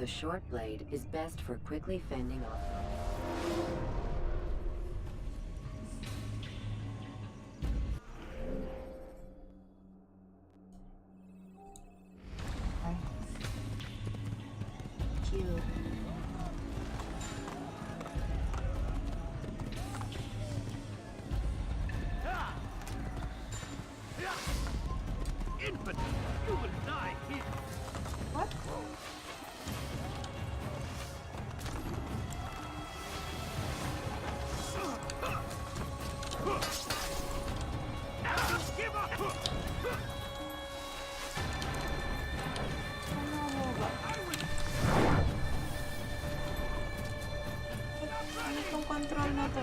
The short blade is best for quickly fending off. Kill. Infant, you will die here. What? Give up! Ano mo ba? Ano itong control na to?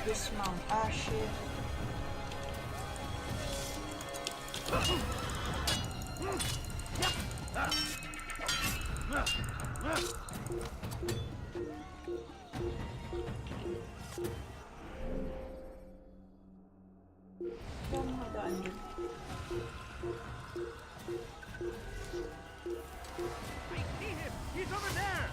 Dismount. Ah, shit. Saan madaan yun? I see him! He's over there!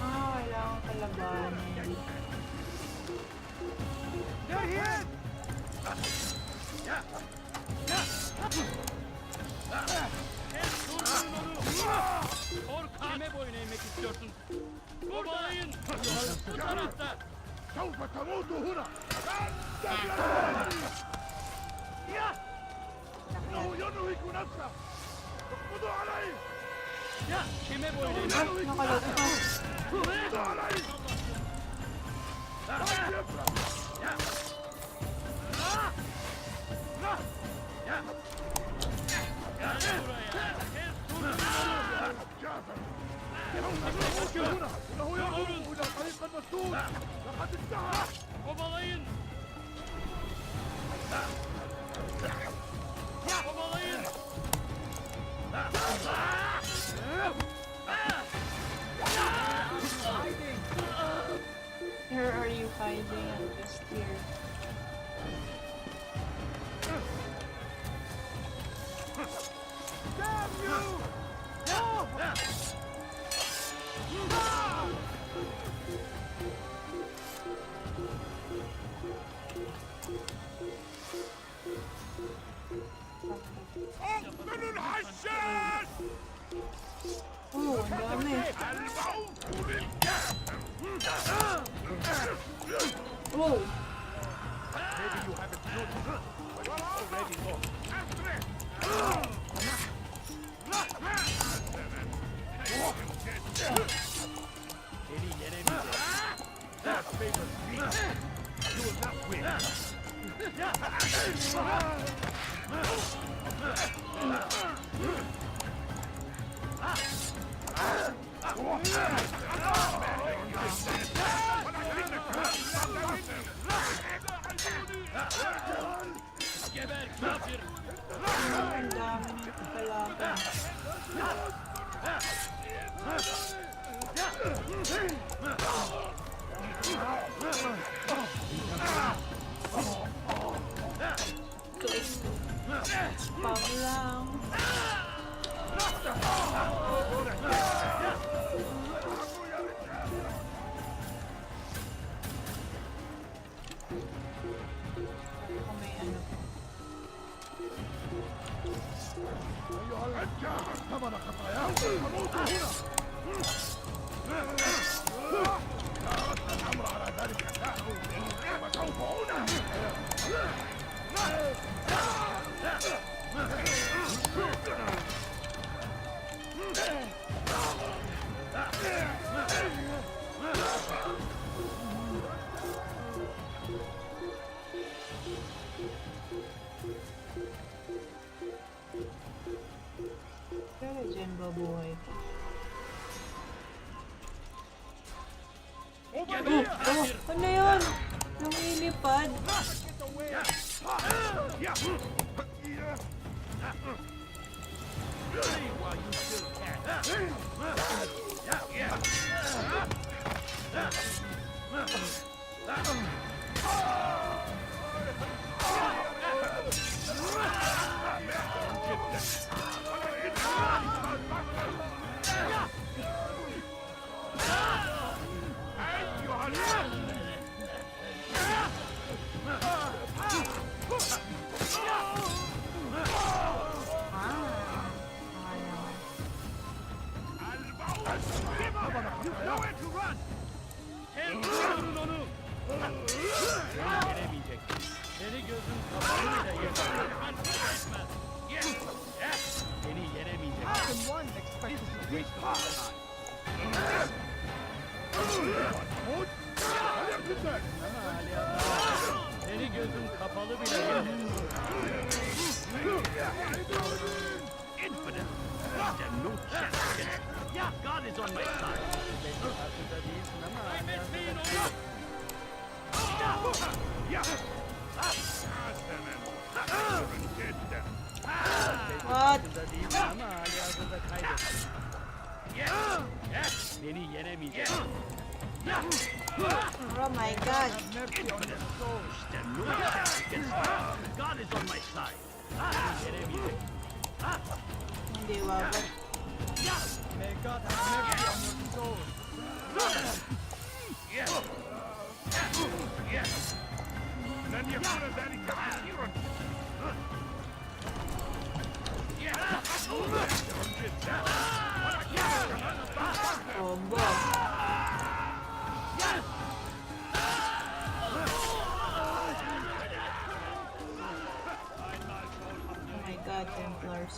Ah, kailangan kalabanin. There he is! Kime boyun eğmek istiyorsun? Kovalayın! Bu tarafta! سوف تموت هنا إنه ينهك نفسه اقبضوا عليه Ya kime boyun eğmek? اقبضوا عليه إنه يهرب إلى الطريق المسدود لقد انتهى Kovalayın! Kovalayın! Where are you hiding? I'm just here. Damn you! من الحشاش! Oh, ang dami. الموت بالكهف! Oh! Maybe you haven't noticed, but you already lost. Any enemy that favors me, you will not win. Geber kafir! Ang dami ng kalaban. Spam lang. Kung may ano pa. أيها الأنجاب ثمن خطاياكم تموت هنا. إذا أردت الأمر على ذلك فاسوف هنا. Pero dyan babuhay ka. Oh! Oh! Ano yun? Lumilipad? Leave while you still can. Nowhere to run! Vurun onu! Seni yenemeyecek. Seni gözün kapalıyla yenemez. Seni yenemeyecek. Seni gözün kapalı bile yenemez. Infidel! Stand no chance against me. Yeah, God is on my side. What? Beni yenemeyecek. Oh my god. Stand no chance against me. God is on my side. Beni yenemeyecek. Hindi wabat. May God have mercy on your soul. Then you put us any Combo. Oh my god, Templars.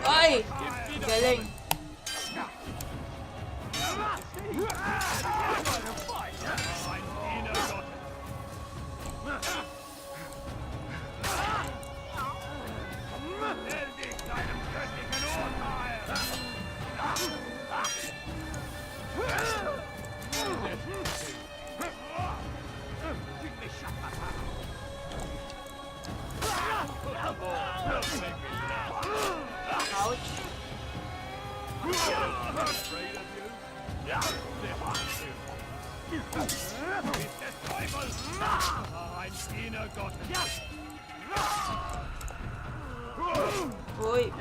Ay! Galing. Ouch. Uy.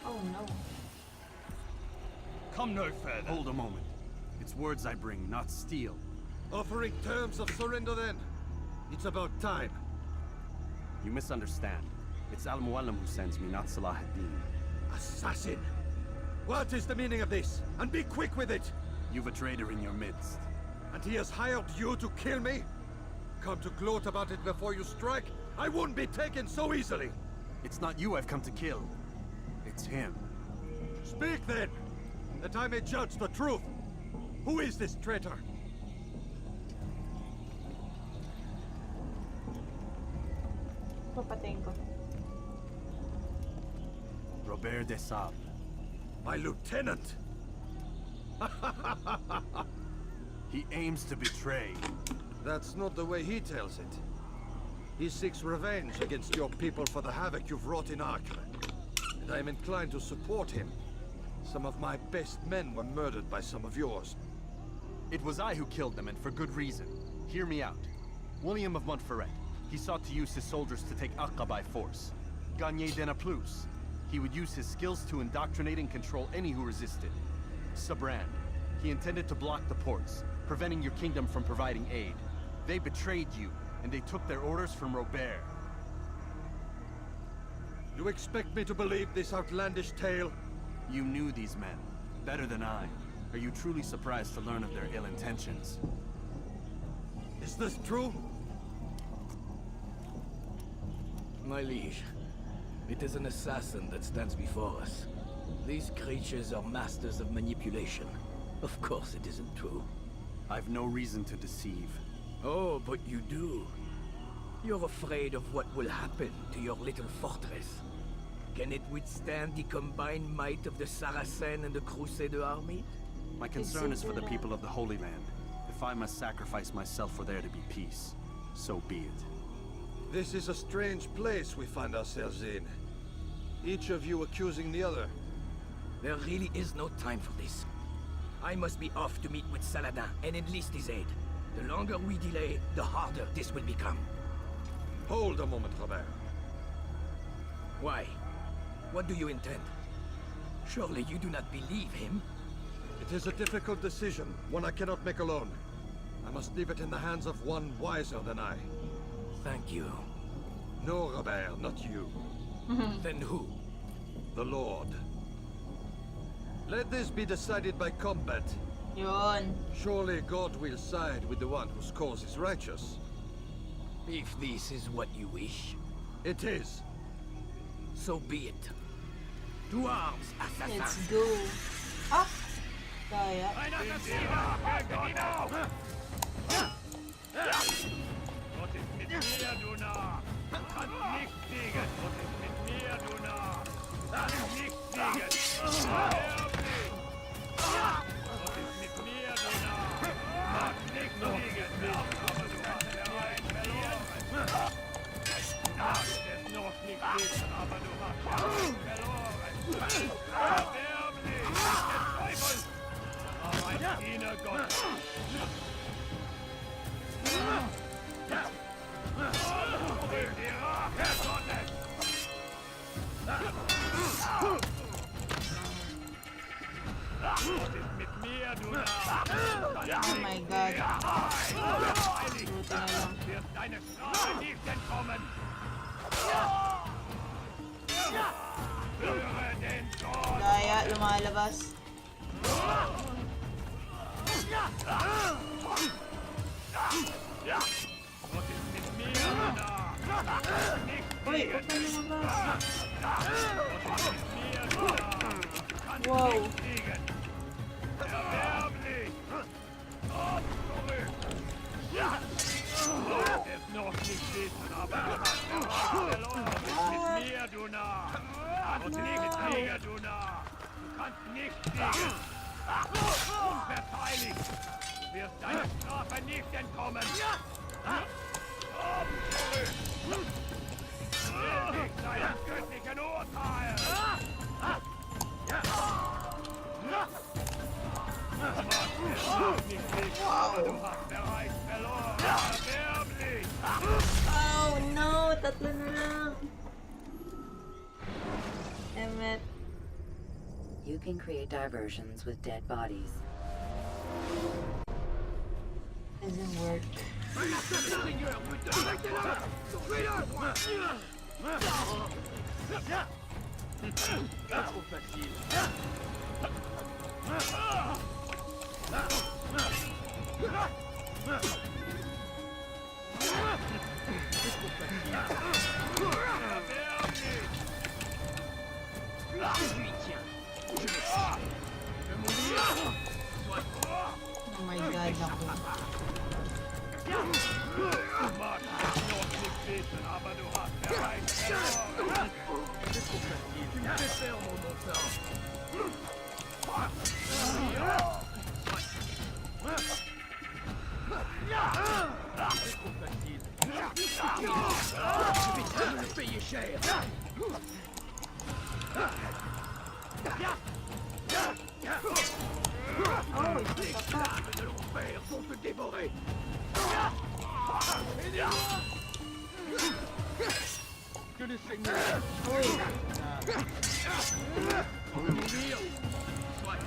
Oh no. Come no further. Hold a moment. It's words I bring, not steel. Offering terms of surrender then. It's about time. You misunderstand. It's Al-Mualim who sends me, not Salah ad-Din. Assassin! What is the meaning of this? And be quick with it! You've a traitor in your midst. And he has hired you to kill me? Come to gloat about it before you strike? I won't be taken so easily! It's not you I've come to kill. It's him. Speak then! That I may judge the truth! Who is this traitor? Papatayin ko. Robert de Sable. My lieutenant! He aims to betray. That's not the way he tells it. He seeks revenge against your people for the havoc you've wrought in Acre. And I am inclined to support him. Some of my best men were murdered by some of yours. It was I who killed them, and for good reason. Hear me out. William of Montferrat. He sought to use his soldiers to take Acre by force. Gagné de Naplouse. He would use his skills to indoctrinate and control any who resisted. Sabrand. He intended to block the ports, preventing your kingdom from providing aid. They betrayed you, and they took their orders from Robert. You expect me to believe this outlandish tale? You knew these men, better than I. Are you truly surprised to learn of their ill intentions? Is this true? My liege, it is an assassin that stands before us. These creatures are masters of manipulation. Of course it isn't true. I've no reason to deceive. Oh, but you do. You're afraid of what will happen to your little fortress. Can it withstand the combined might of the Saracen and the Crusader army? My concern is for the people of the Holy Land. If I must sacrifice myself for there to be peace, so be it. This is a strange place we find ourselves in. Each of you accusing the other. There really is no time for this. I must be off to meet with Saladin and enlist his aid. The longer we delay, the harder this will become. Hold a moment, Robert. Why? What do you intend? Surely you do not believe him? It is a difficult decision, one I cannot make alone. I must leave it in the hands of one wiser than I. Thank you. No, Robert, not you. Then who? The Lord. Let this be decided by combat. Yun. Surely God will side with the one whose cause is righteous. If this is what you wish. It is. So be it. To arms, assassin! Let's go. Ah! Kaya. Was ist mit mir, du Narr? Du kannst nichts siegen. Was ist mit mir, du Narr? Du kannst nichts siegen. Sterblich! Was ist mit mir, du Narr? Du magst nichts siegen, aber du hast bereits verloren. Du magst es noch nicht wissen, aber du hast bereits verloren. Sterblich! Der Teufel! Aber ein Diener Gottes! Oh my God. Buti na lang. Deine Strafe nicht entkommen! Höre den Tod! Kaya, lumalabas. Uy, huwag ka lumabas. Wow. Noch nicht wissen, aber du hast verloren. Mit mir, du Narr. Und nicht Sieger, du Narr. Du kannst nicht siegen. Unverteidigt. Du wirst deiner Strafe nicht entkommen. Nicht deinem göttlichen Urteil. Du hast bereits verloren. Erbärmlich. Oh no, tatlo na lang. Damn it. You can create diversions with dead bodies. Doesn't work. Oh my God, naku. Aber du hast bereits verloren. Tu me fais peur, mon montant. C'est trop facile. Je vais te le payer cher. Oh, Les flammes de l'enfer vont te dévorer. Que le Seigneur mourir soit.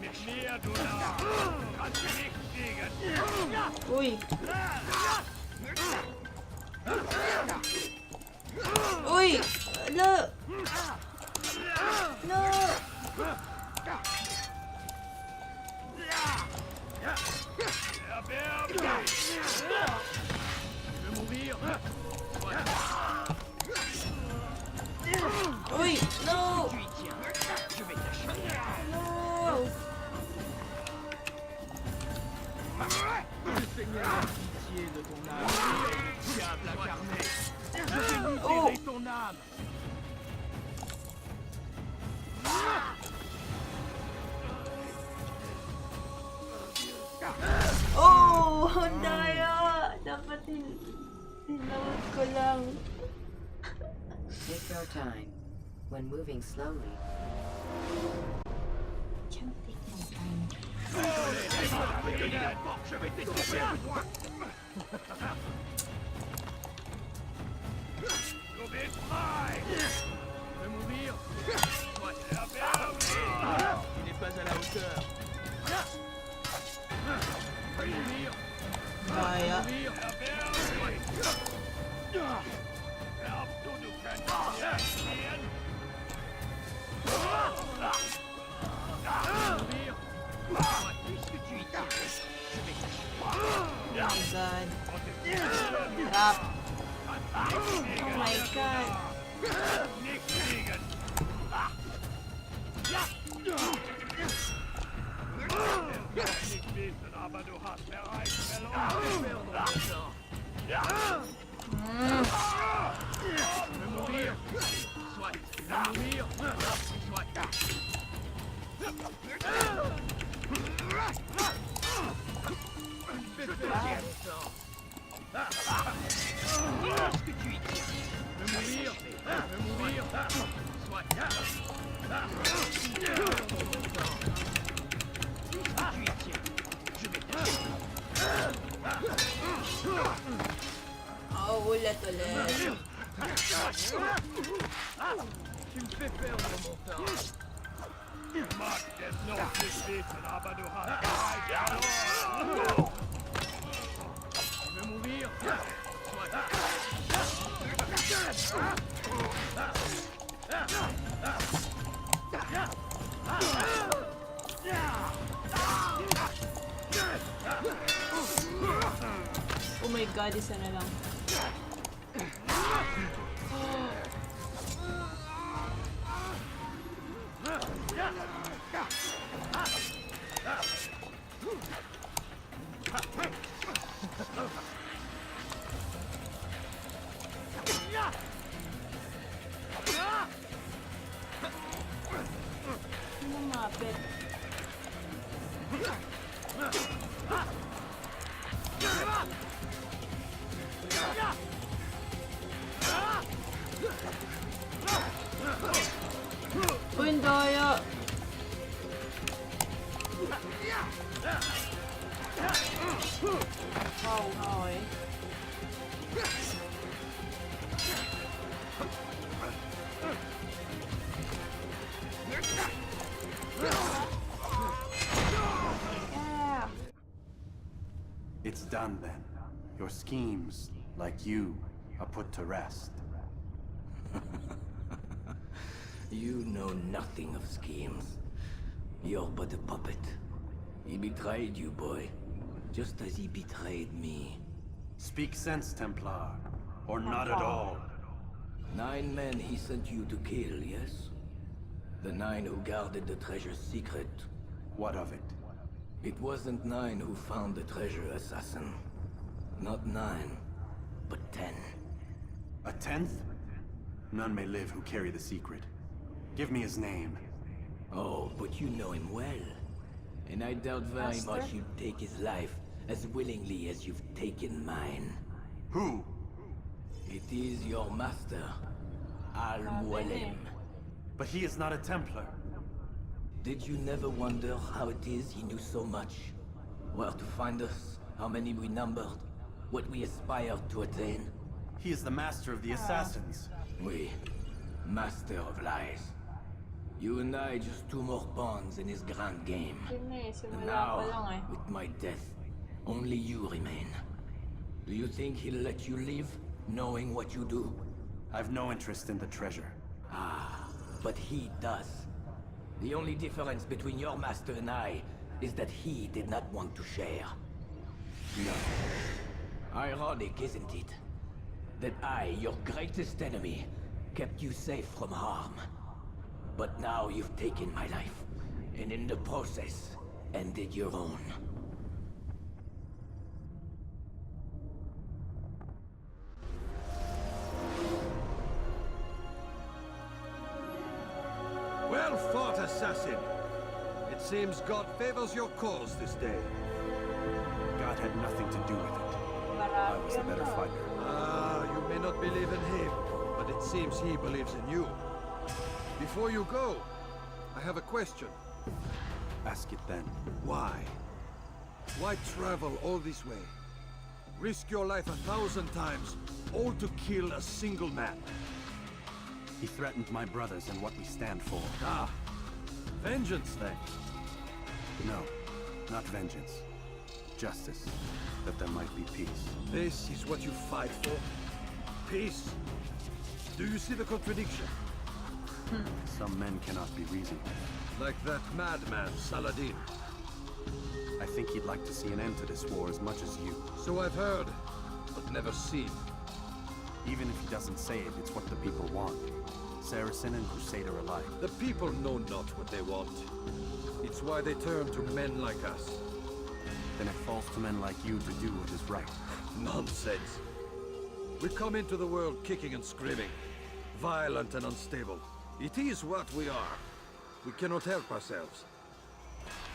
Mit mir, du Narr! Kannst nicht siegen! Uy! Uy! Ala! No! Erwerb dich! Tu veux mourir? Uy! No! Je vais t'achever! No! Seigneur, pitié de ton âme. Diable incarné. Je vais Oh! libérer ton âme. Oh! Ang daya! Dapat hinawag ko lang. Take your time. When moving slowly, Can't take my time. Je vais t'étouffer! Du bist frei! Tu veux mourir? Erwerb dich! Tu n'es pas à la hauteur. Mourir! Daya. Erwerb dich! Glaubst du, du könntest mir entgehen? Mourir! Puisque tu y tiens, je vais t'achever! Oh my god. Crap. Oh my god. Nicht siegen! Nicht wissen, aber du hast bereits verloren! Mourir! Soit! Mourir! Soit! Que tu y tiens! Mourir! Mourir! Soit! Tu y tiens! Je vais t'achever! Oh, ulit. Tu me fais perdre mon temps. Du magst es noch nicht wissen, aber du hast bereits verloren! Tu veux mourir? Soit! Oh my god, isa na lang. Lumapit. Uy, ang daya. Wow, okay. Yeah. It's done then. Your schemes, like you, are put to rest. You know nothing of schemes. You're but a puppet. He betrayed you, boy. Just as he betrayed me. Speak sense, Templar. Or not at all. 9 men he sent you to kill, yes? The 9 who guarded the treasure's secret. What of it? It wasn't 9 who found the treasure, assassin. Not 9, but 10. A 10th? None may live who carry the secret. Give me his name. Oh, but you know him well. And I doubt very Master? much you'd take his life as willingly as you've taken mine. Who? It is your master, Al-Mualim. But he is not a Templar. Did you never wonder how it is he knew so much? Where to find us, how many we numbered, what we aspired to attain? He is the master of the assassins. We, master of lies. You and I just two more pawns in his grand game. Yun na eh, And simula now, pa lang eh. with my death, only you remain. Do you think he'll let you live, knowing what you do? I've no interest in the treasure. Ah, but he does. The only difference between your master and I is that he did not want to share. No. Ironic, isn't it? That I, your greatest enemy, kept you safe from harm. But now you've taken my life, and in the process, ended your own. Well fought, assassin. It seems God favors your cause this day. God had nothing to do with it. I was the better fighter. Ah, you may not believe in him, but it seems he believes in you. Before you go, I have a question. Ask it then. Why? Why travel all this way? Risk your life 1,000 times, all to kill a single man. He threatened my brothers and what we stand for. Ah, vengeance then. No, not vengeance. Justice, that there might be peace. This is what you fight for? Peace? Do you see the contradiction? Some men cannot be reasoned with. Like that madman, Saladin. I think he'd like to see an end to this war as much as you. So I've heard, but never seen. Even if he doesn't say it, it's what the people want. Saracen and Crusader alike. The people know not what they want. It's why they turn to men like us. Then it falls to men like you to do what is right. Nonsense. We come into the world kicking and screaming, violent and unstable. It is what we are. We cannot help ourselves.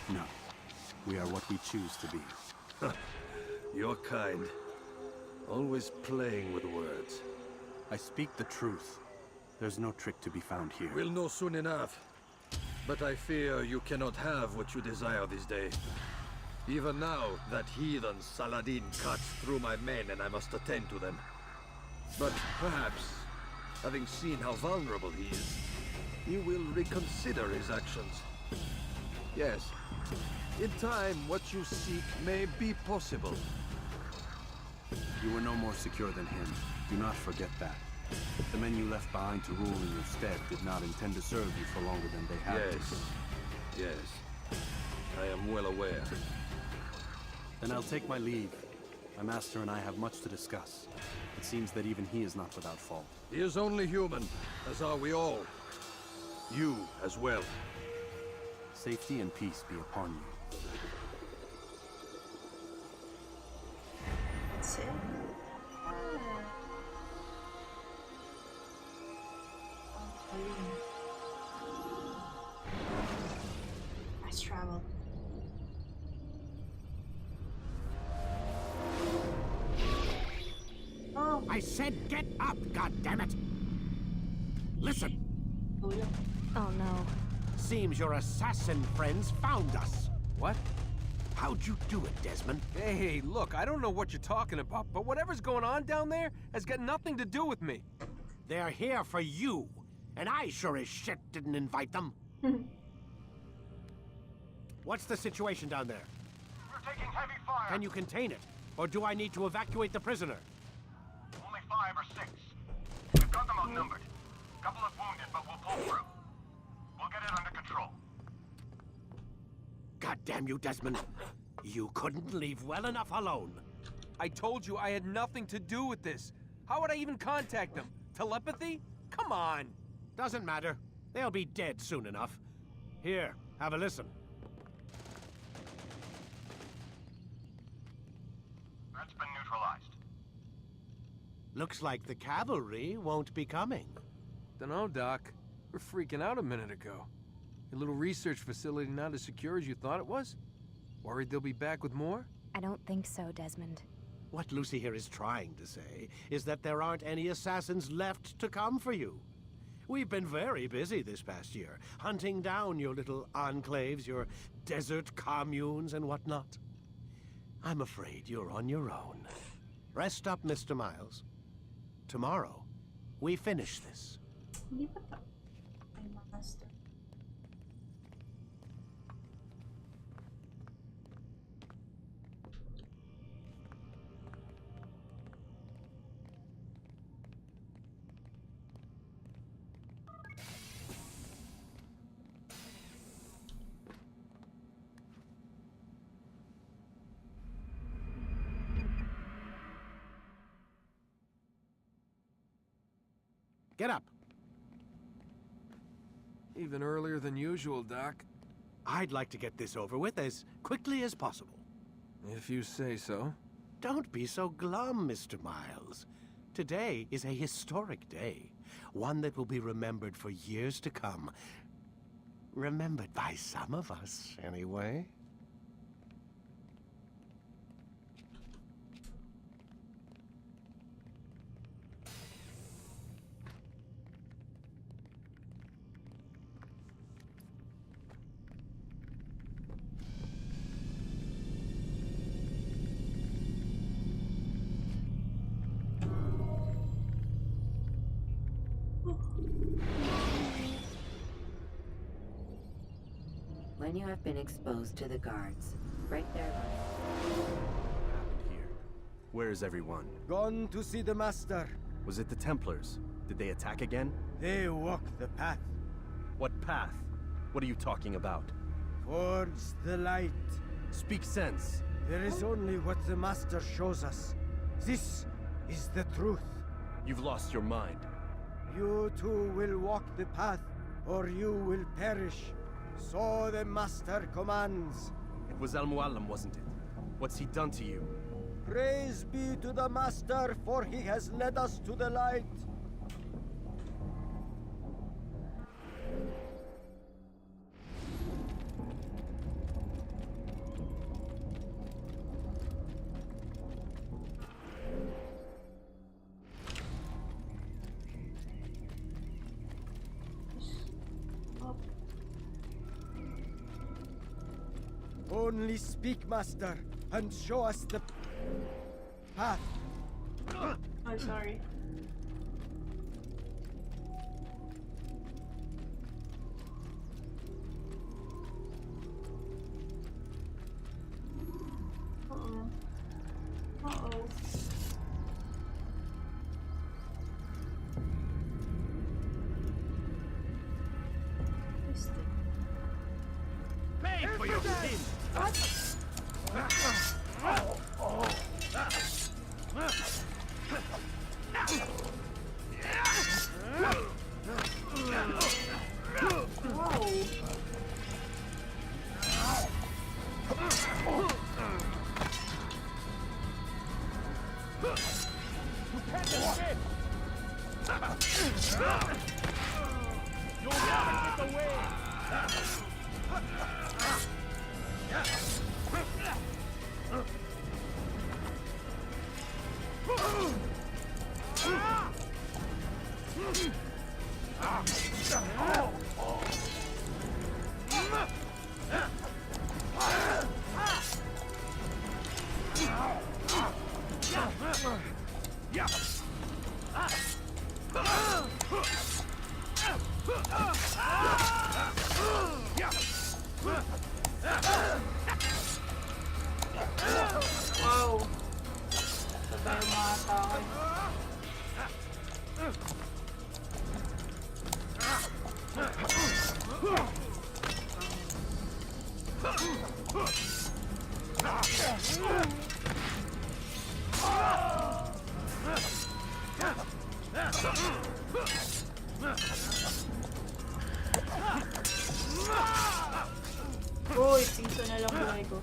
No. We are what we choose to be. You're kind. Always playing with words. I speak the truth. There's no trick to be found here. We'll know soon enough. But I fear you cannot have what you desire this day. Even now, that heathen Saladin cuts through my men and I must attend to them. But perhaps, having seen how vulnerable he is, he will reconsider his actions. Yes, in time, what you seek may be possible. You were no more secure than him. Do not forget that. The men you left behind to rule in your stead did not intend to serve you for longer than they had to. Yes. I am well aware. Then I'll take my leave. My master and I have much to discuss. It seems that even he is not without fault. He is only human, as are we all. You as well. Safety and peace be upon you. That's it. Fast travel. Oh. I said get up, goddammit! Listen! Oh no. Seems your assassin friends found us. What? How'd you do it, Desmond? Hey, look, I don't know what you're talking about, but whatever's going on down there has got nothing to do with me. They're here for you, and I sure as shit didn't invite them. What's the situation down there? We're taking heavy fire. Can you contain it? Or do I need to evacuate the prisoner? Only 5 or 6. We've got them outnumbered. Couple of wounded, but we'll pull through. We'll get it under control. God damn you, Desmond. You couldn't leave well enough alone. I told you I had nothing to do with this. How would I even contact them? Telepathy? Come on. Doesn't matter. They'll be dead soon enough. Here, have a listen. That's been neutralized. Looks like the cavalry won't be coming. Dunno, Doc. We're freaking out a minute ago. Your little research facility not as secure as you thought it was? Worried they'll be back with more? I don't think so, Desmond. What Lucy here is trying to say is that there aren't any assassins left to come for you. We've been very busy this past year, hunting down your little enclaves, your desert communes and whatnot. I'm afraid you're on your own. Rest up, Mr. Miles. Tomorrow, we finish this. Hindi pa to. Ay, master. Get up. Even earlier than usual, Doc. I'd like to get this over with as quickly as possible. If you say so. Don't be so glum, Mr. Miles. Today is a historic day. One that will be remembered for years to come. Remembered by some of us, anyway. When you have been exposed to the guards, break their line. Here. Where is everyone? Gone to see the Master. Was it the Templars? Did they attack again? They walk the path. What path? What are you talking about? Towards the light. Speak sense. There is only what the Master shows us. This is the truth. You've lost your mind. You too will walk the path, or you will perish. So the Master commands. It was Al-Mualim, wasn't it? What's he done to you? Praise be to the Master, for he has led us to the light. Only speak, Master, and show us the path. Oh, sorry. Uh-oh. Uh-oh. Pay for your sins! You'll never get away! Wow. Sabay yung mga tao. Uy, piso na lang buhay ko.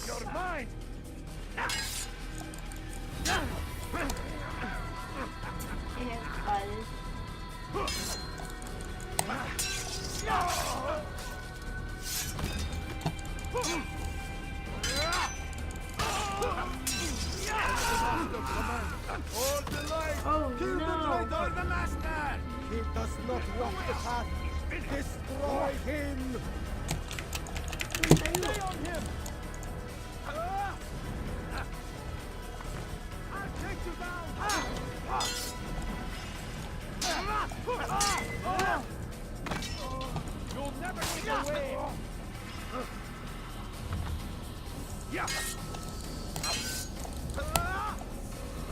You're mine! Hold the light! Oh, Kill no. the traitor, the Master! He does not walk the path. Destroy him! Stay on him! I'll take you down! You'll never get away!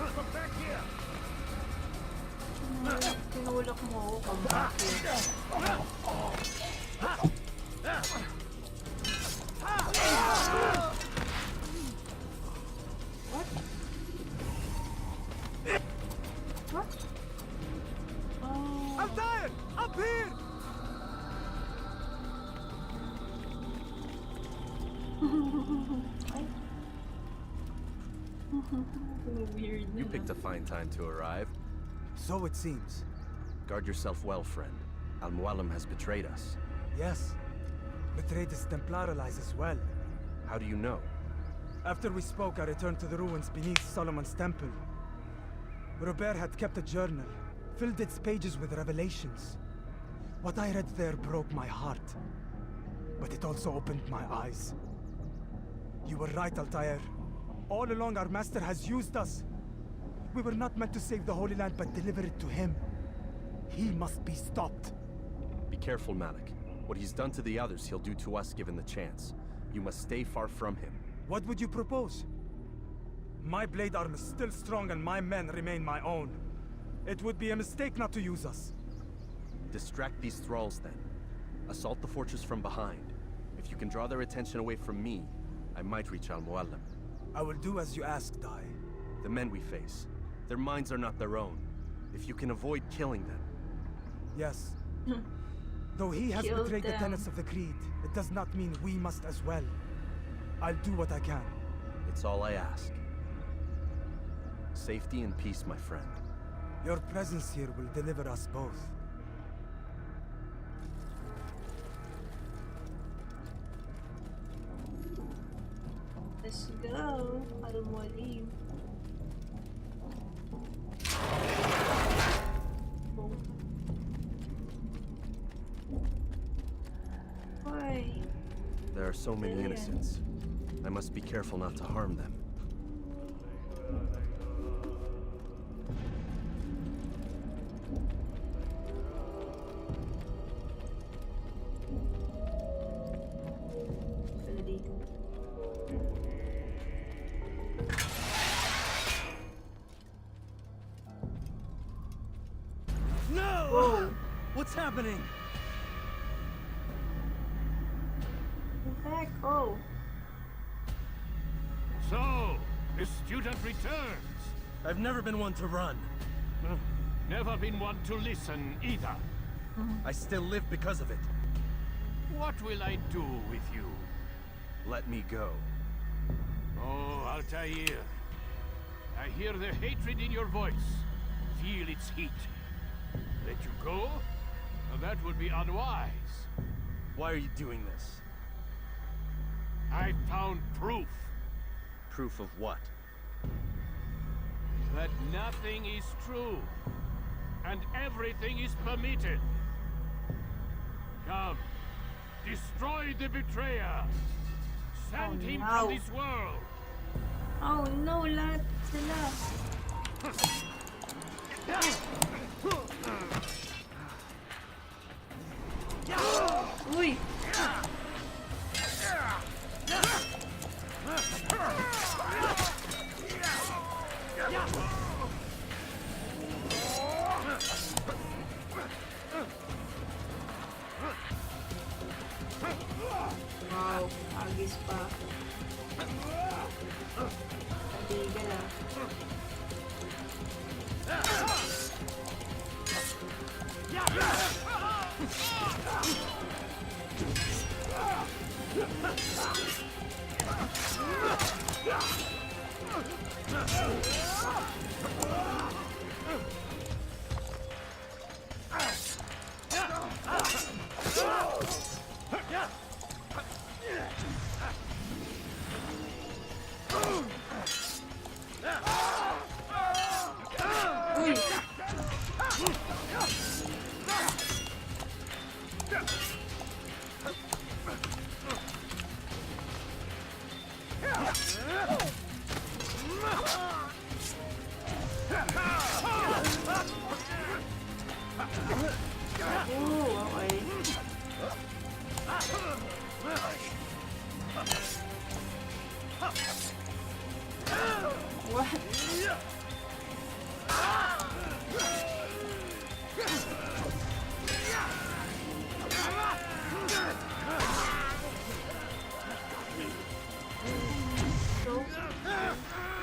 Come back here! Tinulak mo ako, come back here. Weird. You picked a fine time to arrive. So it seems. Guard yourself well, friend. Al-Mualim has betrayed us. Yes. Betrayed his Templar allies as well. How do you know? After we spoke, I returned to the ruins beneath Solomon's temple. Robert had kept a journal, filled its pages with revelations. What I read there broke my heart. But it also opened my eyes. You were right, Altair. All along, our master has used us. We were not meant to save the Holy Land, but deliver it to him. He must be stopped. Be careful, Malik. What he's done to the others, he'll do to us given the chance. You must stay far from him. What would you propose? My blade arm is still strong and my men remain my own. It would be a mistake not to use us. Distract these thralls then. Assault the fortress from behind. If you can draw their attention away from me, I might reach Al-Mualim. I will do as you ask, Dai. The men we face, their minds are not their own. If you can avoid killing them. Yes. Though he has Kill betrayed the them. tenets of the Creed, it does not mean we must as well. I'll do what I can. It's all I ask. Safety and peace, my friend. Your presence here will deliver us both. Let's go, Al-Mualim. Why? There are so many innocents. I must be careful not to harm them. Ready. No! Whoa. What's happening? Heck, oh. So, the student returns. I've never been one to run. Never been one to listen either. I still live because of it. What will I do with you? Let me go. Oh, Altair. I hear the hatred in your voice. Feel its heat. Let you go? Well, that would be unwise. Why are you doing this? I found proof Proof of what? that nothing is true, and everything is permitted. Come, destroy the betrayer. Send him no. from this world. Oh no, lahat sila. Uy! Wow, agis pa. Tigil ah. Uy! Oh, okay. What?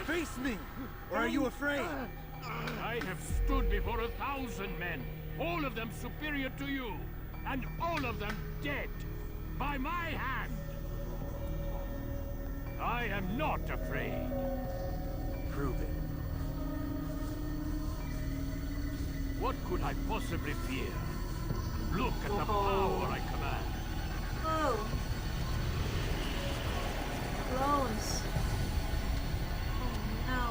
Face me! Or are you afraid? I have stood before 1,000 men, all of them superior to you, and all of them dead by my hand. I am not afraid. Prove it. What could I possibly fear? Look at the power I command. Oh. Clones. Oh no.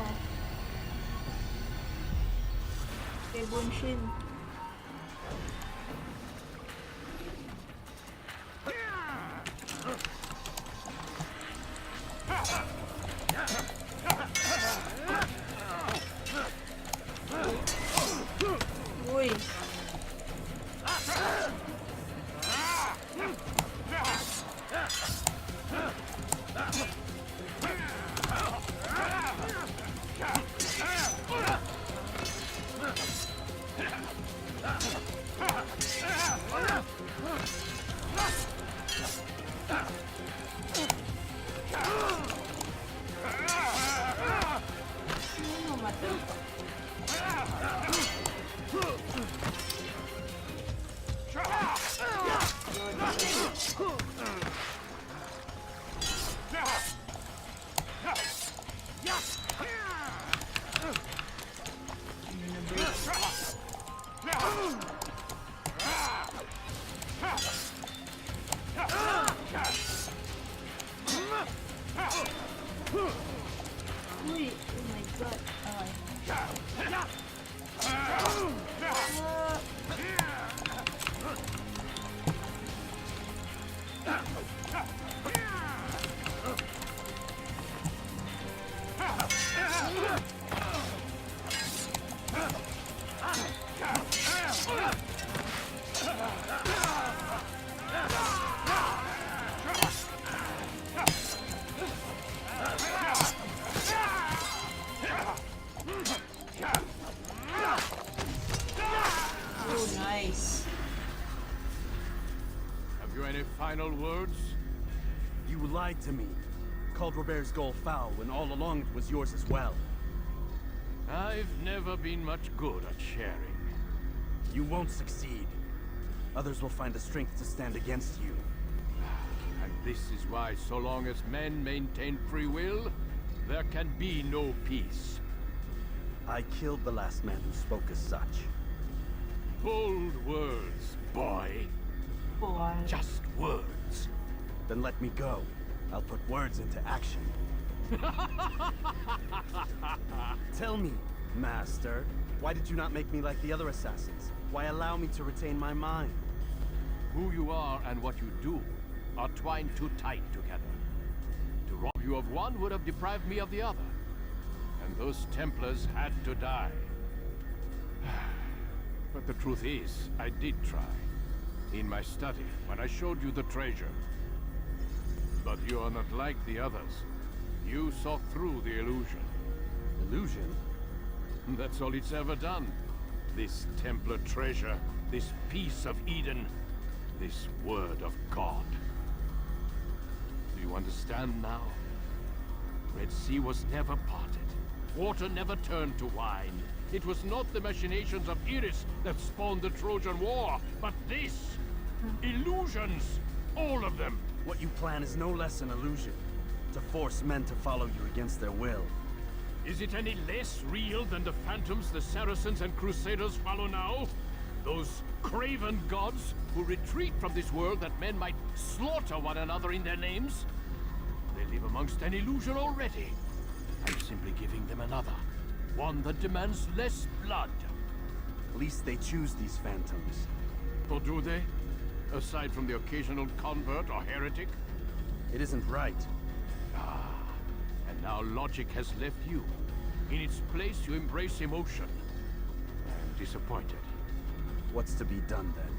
Okay, Bunshin. Uy. Sino matay? Uy, oh my god. Oh, nice. Have you any final words? You lied to me. Called Robert's goal foul when all along it was yours as well. I've never been much good at sharing. You won't succeed. Others will find the strength to stand against you. And this is why, so long as men maintain free will, there can be no peace. I killed the last man who spoke as such. Bold words, boy. Boy. Just words. Then let me go. I'll put words into action. Tell me, Master, why did you not make me like the other assassins? Why allow me to retain my mind? Who you are and what you do are twined too tight together. To rob you of one would have deprived me of the other. And those Templars had to die. But the truth is, I did try. In my study, when I showed you the treasure. But you are not like the others. You saw through the illusion. Illusion? That's all it's ever done. This Templar treasure, this piece of Eden, this word of God. Do you understand now? Red Sea was never parted. Water never turned to wine. It was not the machinations of Iris that spawned the Trojan War, but this! Illusions! All of them! What you plan is no less an illusion. To force men to follow you against their will. Is it any less real than the phantoms the Saracens and Crusaders follow now? Those craven gods who retreat from this world that men might slaughter one another in their names? They live amongst an illusion already. I'm simply giving them another. One that demands less blood. At least they choose these phantoms. Or do they? Aside from the occasional convert or heretic? It isn't right. Ah, and now logic has left you. In its place, you embrace emotion. I'm disappointed. What's to be done then?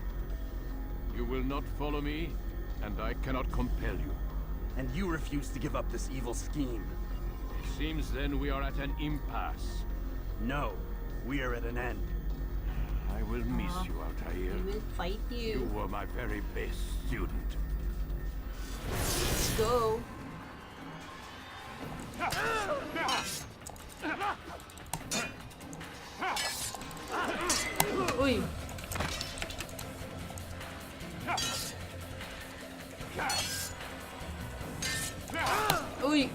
You will not follow me, and I cannot compel you. And you refuse to give up this evil scheme. It seems then we are at an impasse. No, we are at an end. I will miss you, Altair. We will fight you. You were my very best student. Let's go. Uy. Uy!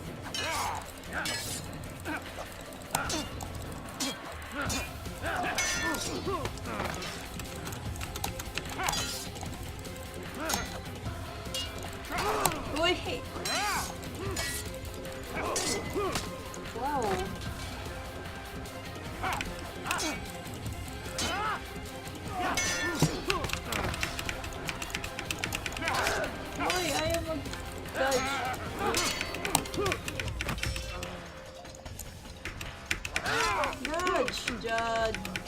Uy! Wow. Uy, ayaw mag-dodge.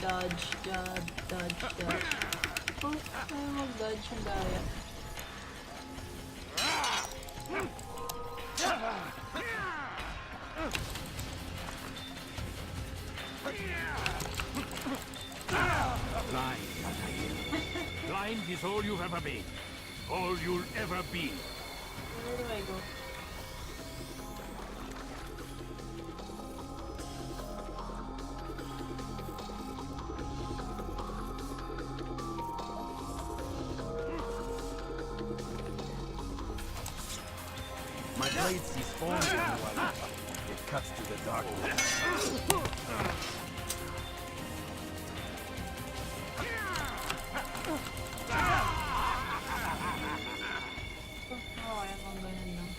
Dodge! Dodge. Oh, ayaw mag-dodge ang daya. Blind. Blind is all you've ever been. All you'll ever be. Where do I go? My blade sees forms in the light. It cuts through the darkness. Oh, ayaw kong ganun lang.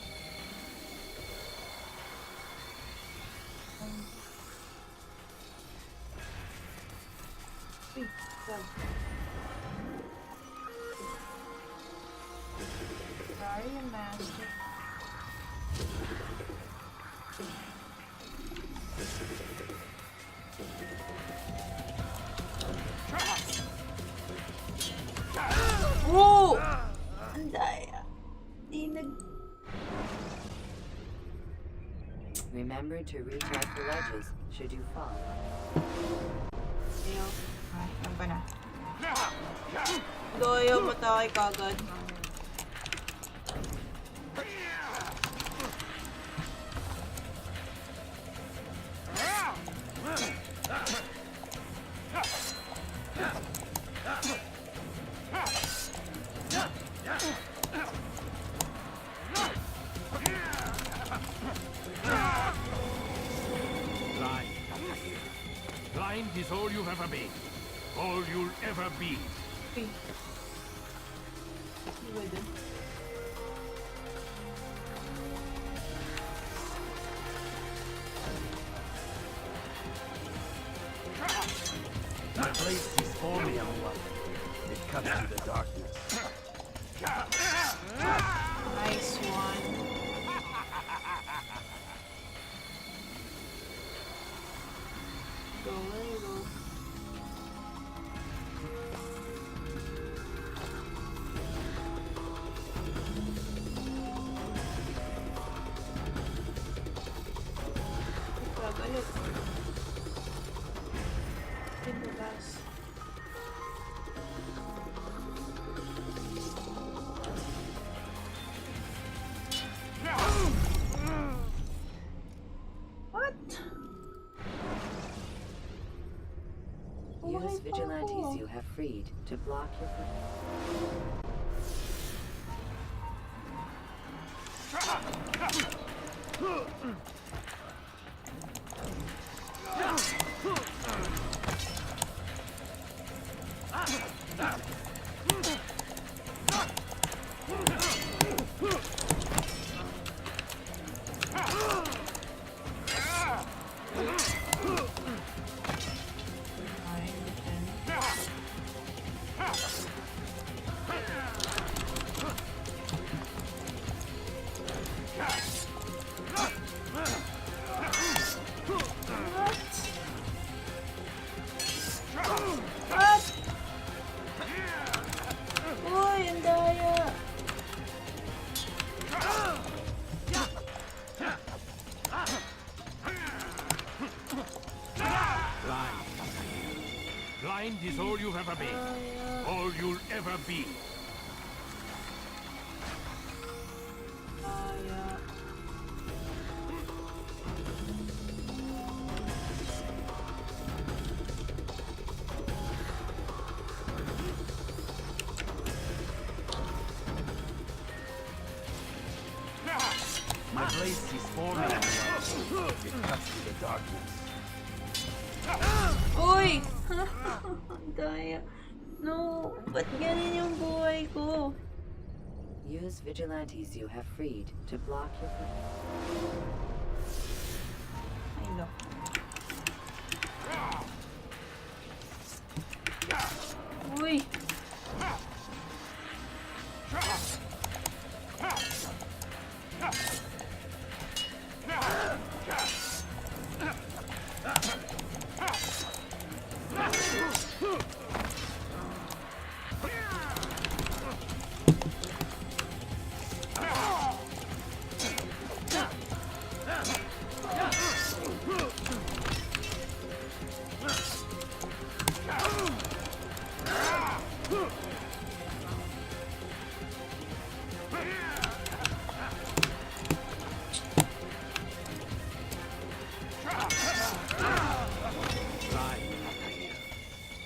Uy, God. Sorry, master. Whoa! Ang daya. Di nag... Remember to recheck the ledges should you fall. Ayaw. Ay, ang pa na. Ayaw, matake kagad. Blind. Blind is all you've ever been. All you'll ever be. Uy. Ano ba dun? My blade sees forms in the light. It cuts through the darkness. Nice one. Go, where you go? Babalik. Pinabas. What? Use vigilantes you have freed to block your What? Uy, ang daya. Blind. Blind is all you've ever been. All you'll ever be. Daya. My blade sees forming. It cuts through the darkness. Uy! Daya. No, ba't ganun yung buhay ko? Use vigilantes you have freed to block your... Ay, look. Uy!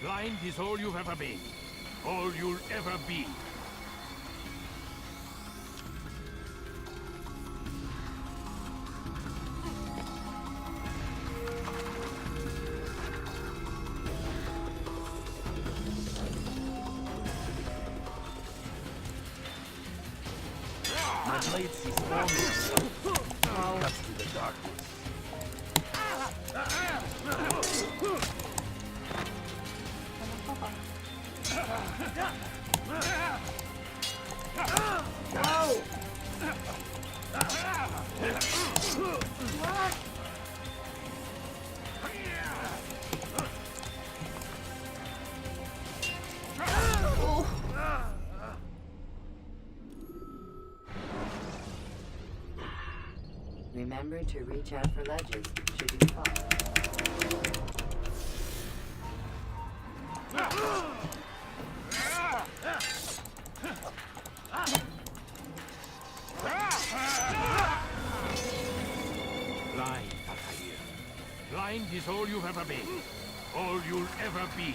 Blind is all you've ever been. All you'll ever be. My blade sees forming. Cuts through the darkness. Wow! Oh. Remember to reach out for ledges should you fall. Blind, Altair. Blind is all you've ever been. All you'll ever be.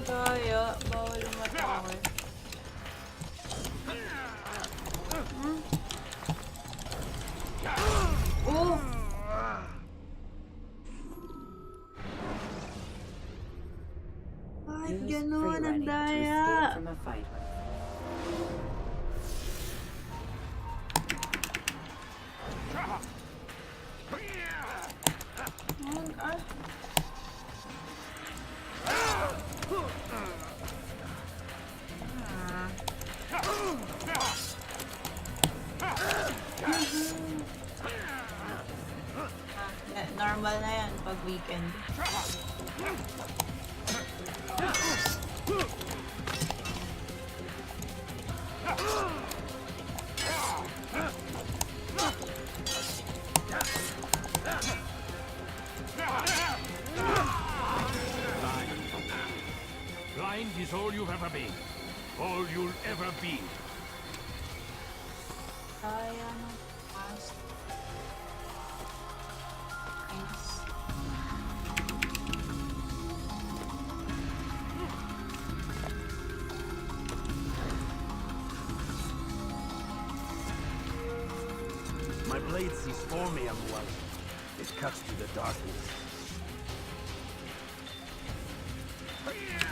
Daya, bawal umatawal. Oh! Bakit Use ganun free ang running to daya? escape from a fight. Ah. Normal na yan pag weekend. Blind is all you've ever been. All you'll ever be. Kaya ng past. Nice. My blade sees formium light. It cuts through the darkness. Okay.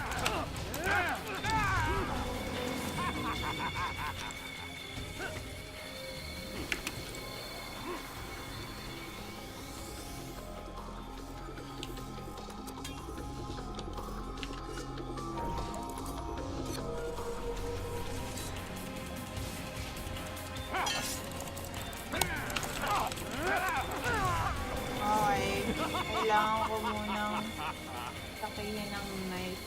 Kailangan ko munang takihin ng knife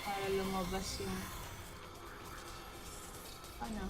para lumabas yung ano.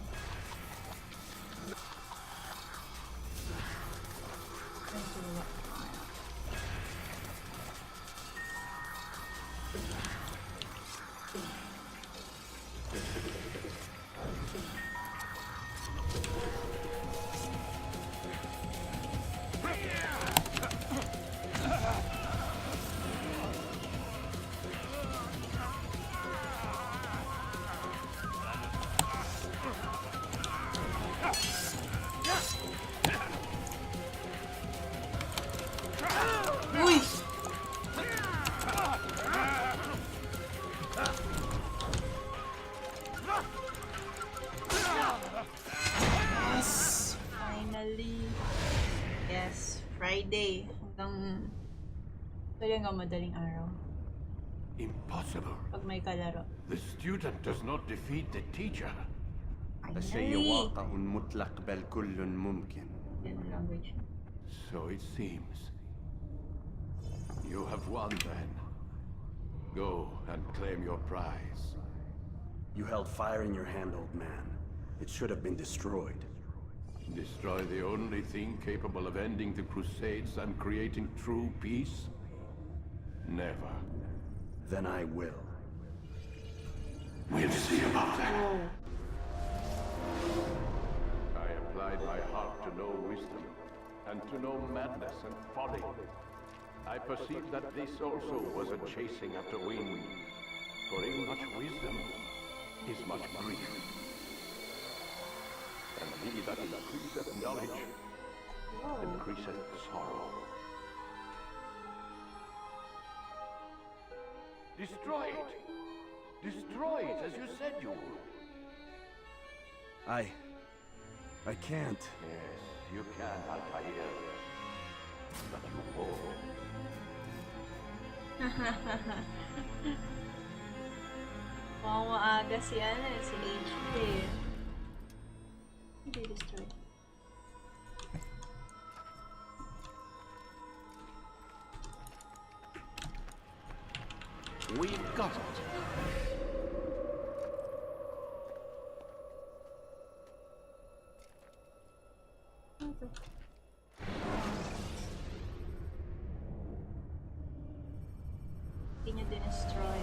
Friday hanggang madaling araw. Impossible. Pag may kalaro. The student does not defeat the teacher. الشيء واقع مطلق بل كل ممكن. Language. So it seems. You have won then. Go and claim your prize. You held fire in your hand, old man. It should have been destroyed. Destroy the only thing capable of ending the Crusades and creating true peace? Never. Then I will. We'll see about that. I applied my heart to know wisdom, and to know madness and folly. I perceived that this also was a chasing after wind. For in much wisdom is much grief. And he that increaseth knowledge increaseth sorrow. Destroy it! Destroy it as you said you would. I can't. Yes, you can, Altair. But you won't. Mukhang maaga si si HD. Hindi destroy. We've got it. Hindi niya destroy.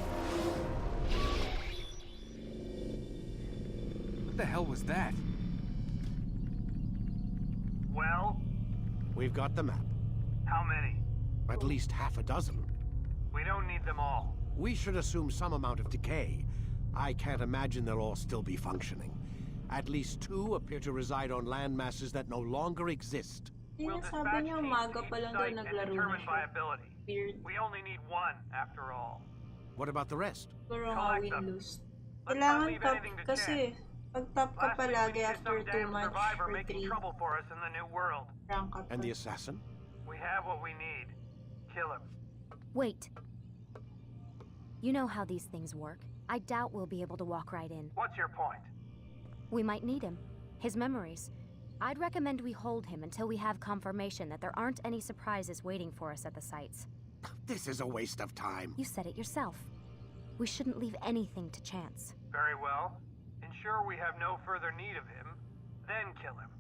What the hell was that? Well? We've got the map. How many? At least half a dozen. We don't need them all. We should assume some amount of decay. I can't imagine they'll all still be functioning. At least 2 appear to reside on land masses that no longer exist. We'll Sabi niya umaga pa lang daw naglaro na determine siya. viability. Weird. We only need 1, after all. What about the rest? Siguro nga win-lose. Kailangan top kasi pag top ka palagi after 2 months or 3 making trouble for us in the new world. rank up. And the assassin? We have what we need. Kill him. Wait. You know how these things work. I doubt we'll be able to walk right in. What's your point? We might need him. His memories. I'd recommend we hold him until we have confirmation that there aren't any surprises waiting for us at the sites. This is a waste of time. You said it yourself. We shouldn't leave anything to chance. Very well. Ensure we have no further need of him, then kill him.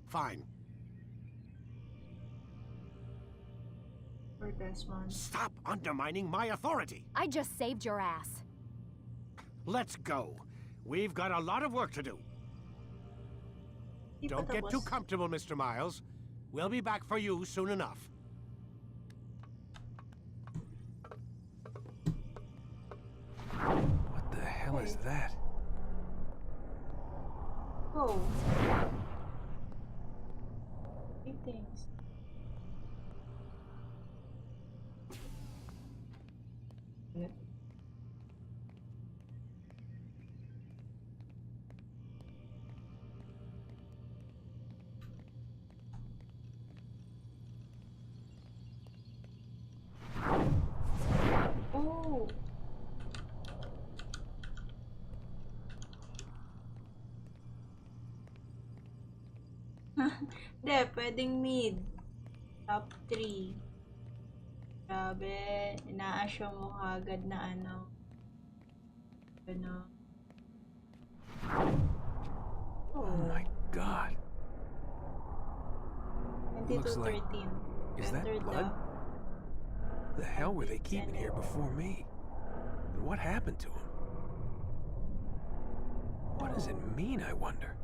Fine. Or Desmond. Stop undermining my authority. I just saved your ass. Let's go. We've got a lot of work to do. Don't get too comfortable, Mr. Miles. We'll be back for you soon enough. What the hell is that? Oh. Big things. Yep. Oh. Hindi, pwedeng mid. Top 3. Grabe, ina-assume mo agad na ano. Oh my god. Looks like... 22-13. Is that blood? The hell were they keeping here before me? And what happened to him? What does it mean, I wonder?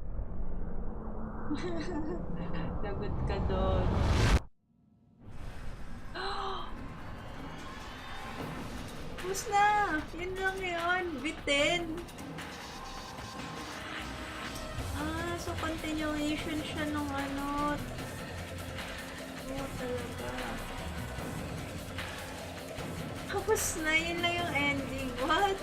Lagot ka doon. Tapos na! Yun lang yun. Bitin. Ah, so continuation siya nung ano. Oo, talaga. Tapos na, yun lang yung ending. What?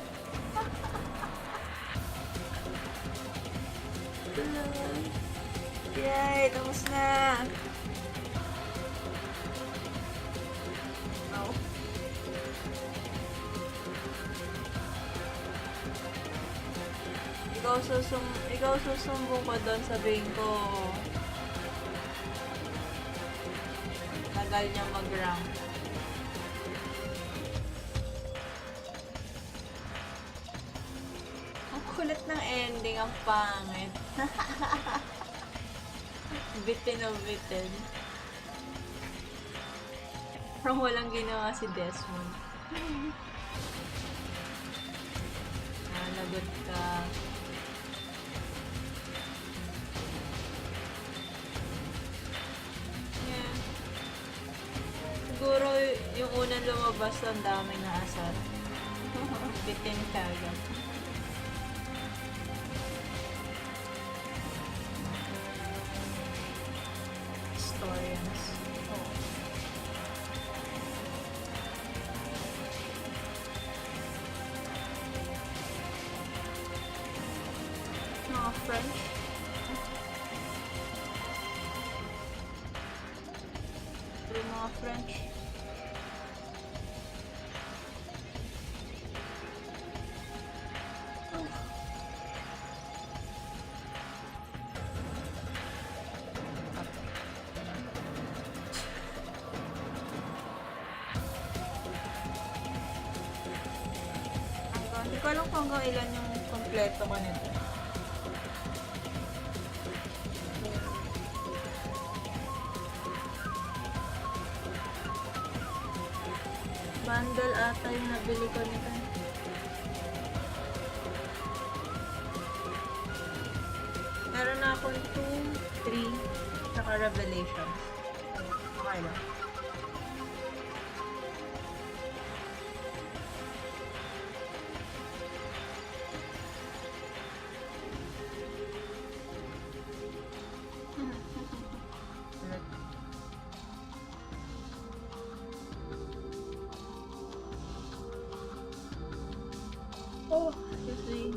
Yay, tapos na. ikaw susumbong ko doon, sabihin ko tagal niya mag-rank. Ang kulit ng ending, ang pangit. Bitin o bitin. Parang walang ginawa si Desmond. Lagot ka. Yeah. Siguro yung unang lumabas, ang daming naasar. Bitin ka agad. Historians. Oh. Mga French. Pero mga French. Hindi ko alam kung hanggang ilan yung kompleto ko nito. Bundle ata yung nabili ko nito. Meron na akong 2, 3, saka Revelations. Okay lang. Oh, excuse me.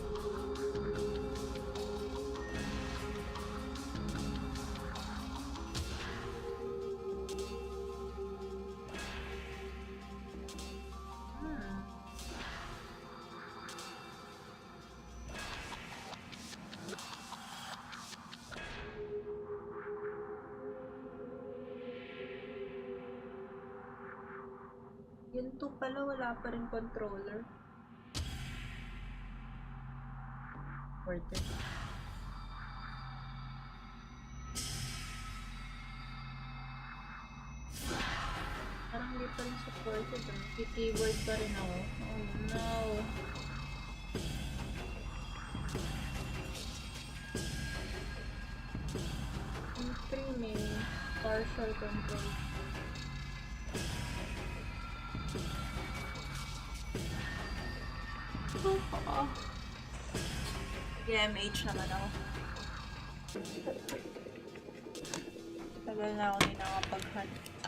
Yun 2 pala, wala pa rin controller. Worth it. Parang hindi pa rin supported. Keyboard pa rin ako. Oh no. Yung 3 may partial control. MH naman ako. Tagal na ako hindi nakapag-hunt.